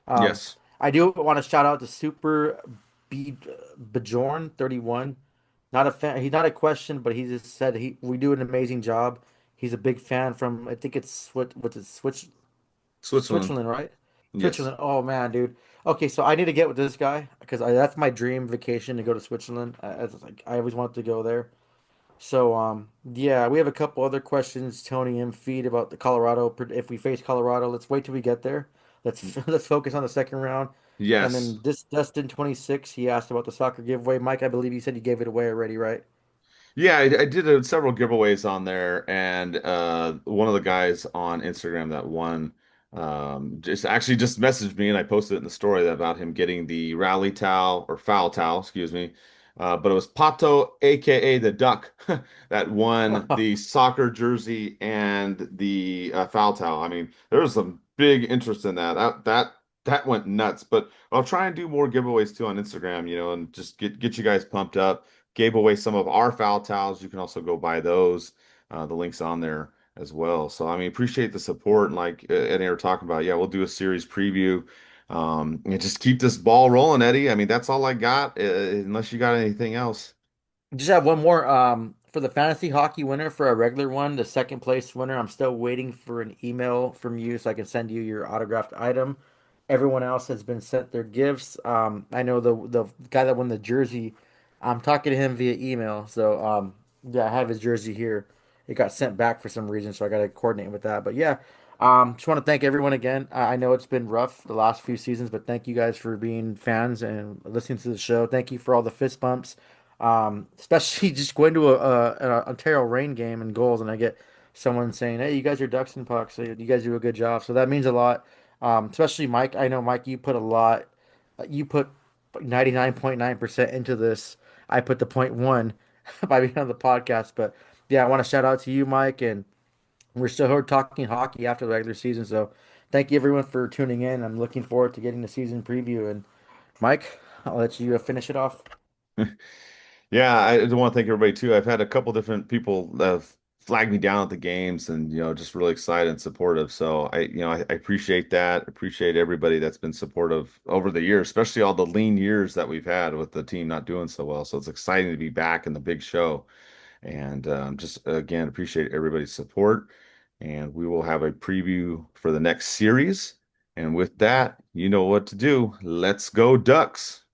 Um, Yes. I do want to shout out to Super B Bjorn 31. Not a fan. He's not a question, but he just said we do an amazing job. He's a big fan from I think it's what's it Switzerland. Switzerland, right? Yes. Switzerland. Oh man, dude. Okay, so I need to get with this guy because that's my dream vacation to go to Switzerland. I always wanted to go there. So yeah, we have a couple other questions, Tony and Feed, about the Colorado. If we face Colorado, let's wait till we get there. Let's focus on the second round. And Yes. then this Dustin 26, he asked about the soccer giveaway. Mike, I believe you said you gave it away already, right? Yeah, I did several giveaways on there, and one of the guys on Instagram that won just messaged me, and I posted it in the story about him getting the rally towel or foul towel, excuse me. But it was Pato, aka the Duck, that won the soccer jersey and the foul towel. I mean, there was some big interest in that. That went nuts. But I'll try and do more giveaways too on Instagram, and just get you guys pumped up. Gave away some of our foul towels. You can also go buy those. The link's on there as well. So I mean, appreciate the support. And like Eddie were talking about, yeah, we'll do a series preview. And just keep this ball rolling, Eddie. I mean, that's all I got, unless you got anything else. Just have one more for the fantasy hockey winner for a regular one, the second place winner. I'm still waiting for an email from you so I can send you your autographed item. Everyone else has been sent their gifts. I know the guy that won the jersey. I'm talking to him via email. So yeah, I have his jersey here. It got sent back for some reason, so I got to coordinate with that. But yeah, just want to thank everyone again. I know it's been rough the last few seasons, but thank you guys for being fans and listening to the show. Thank you for all the fist bumps. Especially just going to an Ontario Reign game and goals, and I get someone saying, "Hey, you guys are Ducks and Pucks. So you guys do a good job." So that means a lot. Especially Mike. I know Mike, you put a lot. You put 99.9% into this. I put the point one by being on the podcast. But yeah, I want to shout out to you, Mike, and we're still here talking hockey after the regular season. So thank you everyone for tuning in. I'm looking forward to getting the season preview. And Mike, I'll let you finish it off. Yeah, I do want to thank everybody too. I've had a couple different people that have flagged me down at the games and just really excited and supportive. So I appreciate that. Appreciate everybody that's been supportive over the years, especially all the lean years that we've had with the team not doing so well. So it's exciting to be back in the big show. And just again, appreciate everybody's support. And we will have a preview for the next series. And with that, you know what to do. Let's go, Ducks.